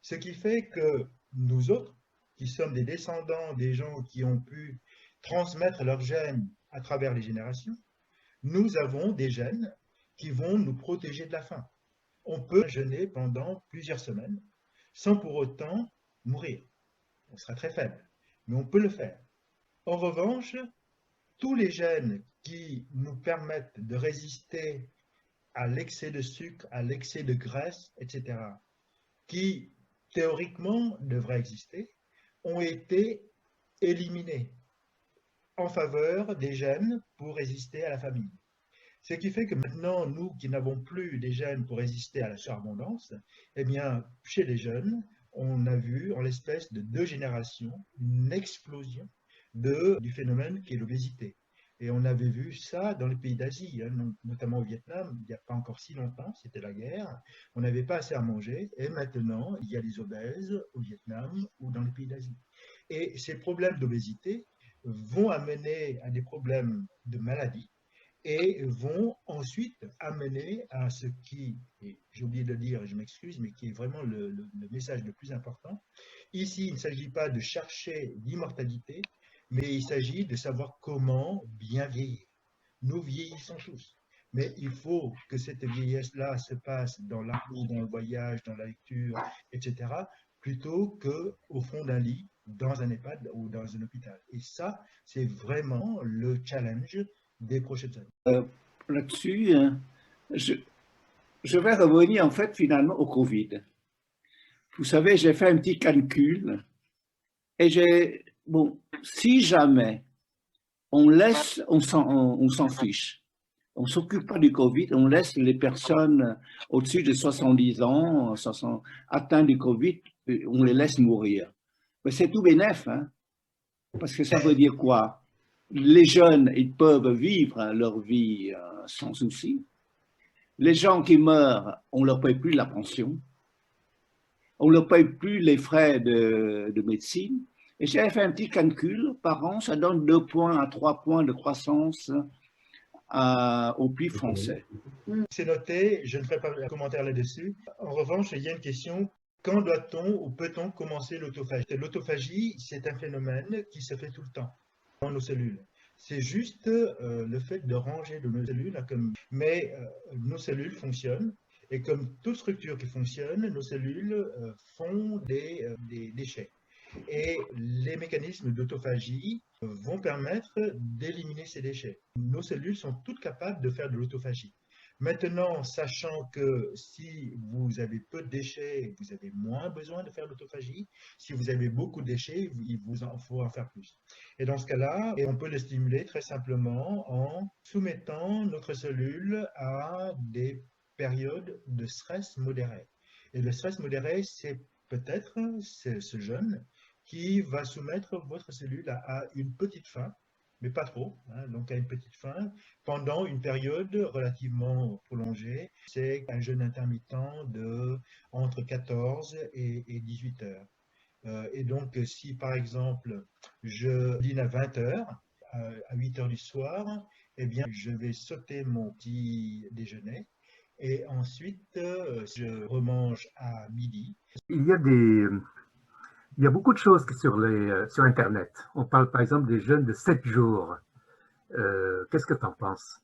Ce qui fait que nous autres, qui sommes des descendants des gens qui ont pu transmettre leurs gènes à travers les générations, nous avons des gènes qui vont nous protéger de la faim. On peut jeûner pendant plusieurs semaines sans pour autant mourir. On sera très faible, mais on peut le faire. En revanche, tous les gènes qui nous permettent de résister à l'excès de sucre, à l'excès de graisse, etc., qui théoriquement devraient exister, ont été éliminés en faveur des gènes pour résister à la famine. Ce qui fait que maintenant, nous qui n'avons plus des gènes pour résister à la surabondance, eh bien, chez les jeunes, on a vu en l'espèce de 2 générations une explosion du phénomène qui est l'obésité. Et on avait vu ça dans les pays d'Asie, hein, notamment au Vietnam, il n'y a pas encore si longtemps, c'était la guerre, on n'avait pas assez à manger, et maintenant, il y a des obèses au Vietnam ou dans les pays d'Asie. Et ces problèmes d'obésité vont amener à des problèmes de maladie, et vont ensuite amener à ce qui, et j'ai oublié de le dire et je m'excuse, mais qui est vraiment le message le plus important. Ici, il ne s'agit pas de chercher l'immortalité, mais il s'agit de savoir comment bien vieillir. Nous vieillissons tous, mais il faut que cette vieillesse-là se passe dans l'amour, dans le voyage, dans la lecture, etc., plutôt qu'au fond d'un lit, dans un EHPAD ou dans un hôpital. Et ça, c'est vraiment le challenge des prochaines années. Là-dessus, je, je vais revenir en fait finalement au Covid. Vous savez, j'ai fait un petit calcul et bon, si jamais on laisse, on s'en fiche, on ne s'occupe pas du Covid, on laisse les personnes au-dessus de 70 ans, atteintes du Covid, on les laisse mourir. Mais c'est tout bénef, hein, parce que ça veut dire quoi? Les jeunes, ils peuvent vivre leur vie sans souci. Les gens qui meurent, on ne leur paye plus la pension. On ne leur paye plus les frais de médecine. Et j'avais fait un petit calcul, par an, ça donne 2 points à 3 points de croissance au PIB français. C'est noté, je ne ferai pas de commentaire là-dessus. En revanche, il y a une question. Quand doit-on ou peut-on commencer l'autophagie? L'autophagie, c'est un phénomène qui se fait tout le temps dans nos cellules. C'est juste le fait de ranger de nos cellules, mais nos cellules fonctionnent. Et comme toute structure qui fonctionne, nos cellules font des déchets. Et les mécanismes d'autophagie vont permettre d'éliminer ces déchets. Nos cellules sont toutes capables de faire de l'autophagie. Maintenant, sachant que si vous avez peu de déchets, vous avez moins besoin de faire l'autophagie. Si vous avez beaucoup de déchets, il vous en faut en faire plus. Et dans ce cas-là, on peut le stimuler très simplement en soumettant notre cellule à des périodes de stress modéré. Et le stress modéré, c'est peut-être ce jeûne qui va soumettre votre cellule à une petite faim, mais pas trop, hein, donc à une petite faim, pendant une période relativement prolongée. C'est un jeûne intermittent entre 14 et 18 heures. Et donc, si par exemple, je dîne à 20 heures, à 8 heures du soir, eh bien, je vais sauter mon petit déjeuner et ensuite, je remange à midi. Il y a beaucoup de choses sur Internet. On parle par exemple des jeûnes de 7 jours. Qu'est-ce que tu en penses?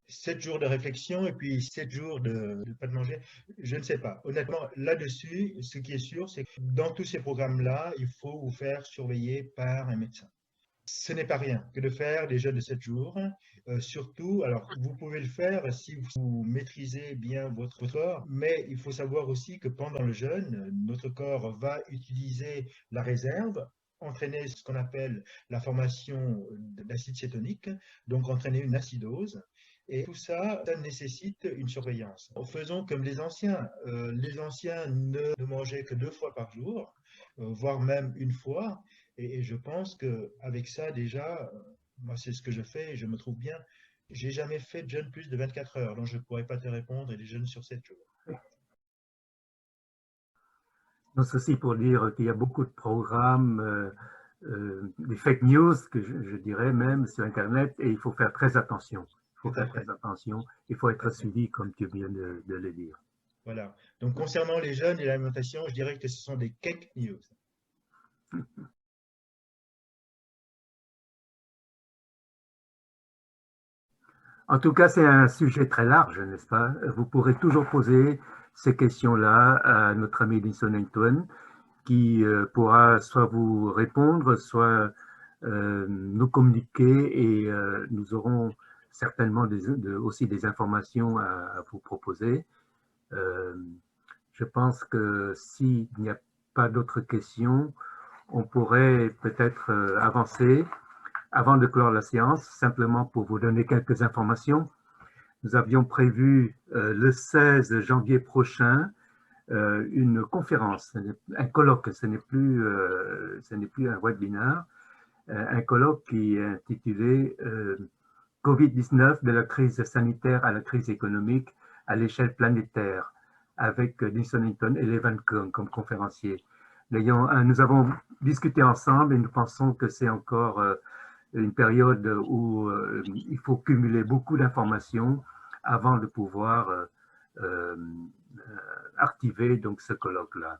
7 jours de réflexion et puis 7 jours de ne pas de manger, je ne sais pas. Honnêtement, là-dessus, ce qui est sûr, c'est que dans tous ces programmes-là, il faut vous faire surveiller par un médecin. Ce n'est pas rien que de faire des jeûnes de 7 jours. Surtout, alors vous pouvez le faire si vous maîtrisez bien votre corps, mais il faut savoir aussi que pendant le jeûne, notre corps va utiliser la réserve, entraîner ce qu'on appelle la formation d'acide cétonique, donc entraîner une acidose. Et tout ça, ça nécessite une surveillance. Faisons comme les anciens. Les anciens ne mangeaient que 2 fois par jour, voire même une fois. Et je pense qu'avec ça, déjà, moi, c'est ce que je fais et je me trouve bien. J'ai jamais fait de jeûne plus de 24 heures, donc je ne pourrais pas te répondre, et des jeûnes sur 7 jours. Donc, ceci pour dire qu'il y a beaucoup de programmes, des fake news, que je dirais même, sur Internet, et il faut faire très attention. Il faut faire très attention. Il faut être suivi, comme tu viens de le dire. Voilà. Donc, concernant les jeûnes et l'alimentation, je dirais que ce sont des fake news. En tout cas, c'est un sujet très large, n'est-ce pas? Vous pourrez toujours poser ces questions-là à notre ami Edinson Hinton, qui pourra soit vous répondre, soit nous communiquer, et nous aurons certainement aussi des informations à vous proposer. Je pense que s'il n'y a pas d'autres questions, on pourrait peut-être avancer avant de clore la séance, simplement pour vous donner quelques informations. nous avions prévu le 16 janvier prochain une conférence, un colloque, ce n'est plus un webinaire, un colloque qui est intitulé Covid-19 de la crise sanitaire à la crise économique à l'échelle planétaire, avec Dinson Hinton et Levan Kung comme conférenciers. Nous avons discuté ensemble et nous pensons que c'est encore une période où il faut cumuler beaucoup d'informations avant de pouvoir activer donc, ce colloque-là.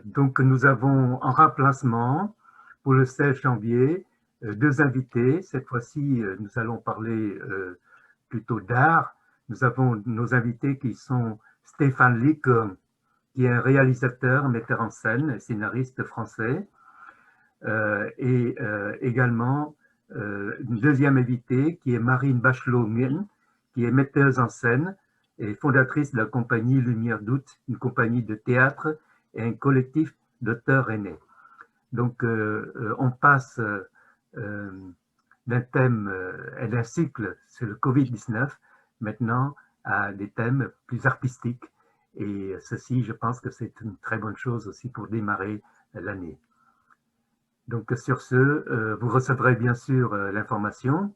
Donc nous avons en remplacement pour le 16 janvier deux invités. Cette fois-ci, nous allons parler plutôt d'art. Nous avons nos invités qui sont Stéphane Lick, qui est un réalisateur, metteur en scène, scénariste français, et également une deuxième invitée qui est Marine Bachelot-Mien, qui est metteuse en scène et fondatrice de la compagnie Lumière d'Août, une compagnie de théâtre et un collectif d'auteurs aînés. Donc, on passe d'un thème et d'un cycle sur le Covid-19 maintenant à des thèmes plus artistiques. Et ceci, je pense que c'est une très bonne chose aussi pour démarrer l'année. Donc, sur ce, vous recevrez bien sûr l'information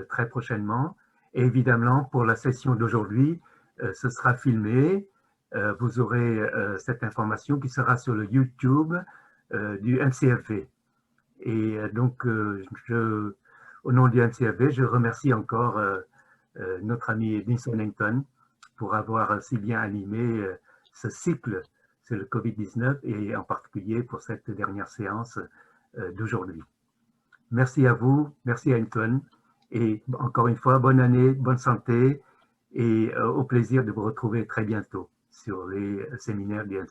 très prochainement. Et évidemment, pour la session d'aujourd'hui, ce sera filmé. Vous aurez cette information qui sera sur le YouTube du MCFV. Et donc, au nom du MCFV, je remercie encore notre ami Dinson Hinton pour avoir si bien animé ce cycle sur le Covid-19 et en particulier pour cette dernière séance d'aujourd'hui. Merci à vous, merci à Hinton et encore une fois, bonne année, bonne santé et au plaisir de vous retrouver très bientôt sur les séminaires du MCFV.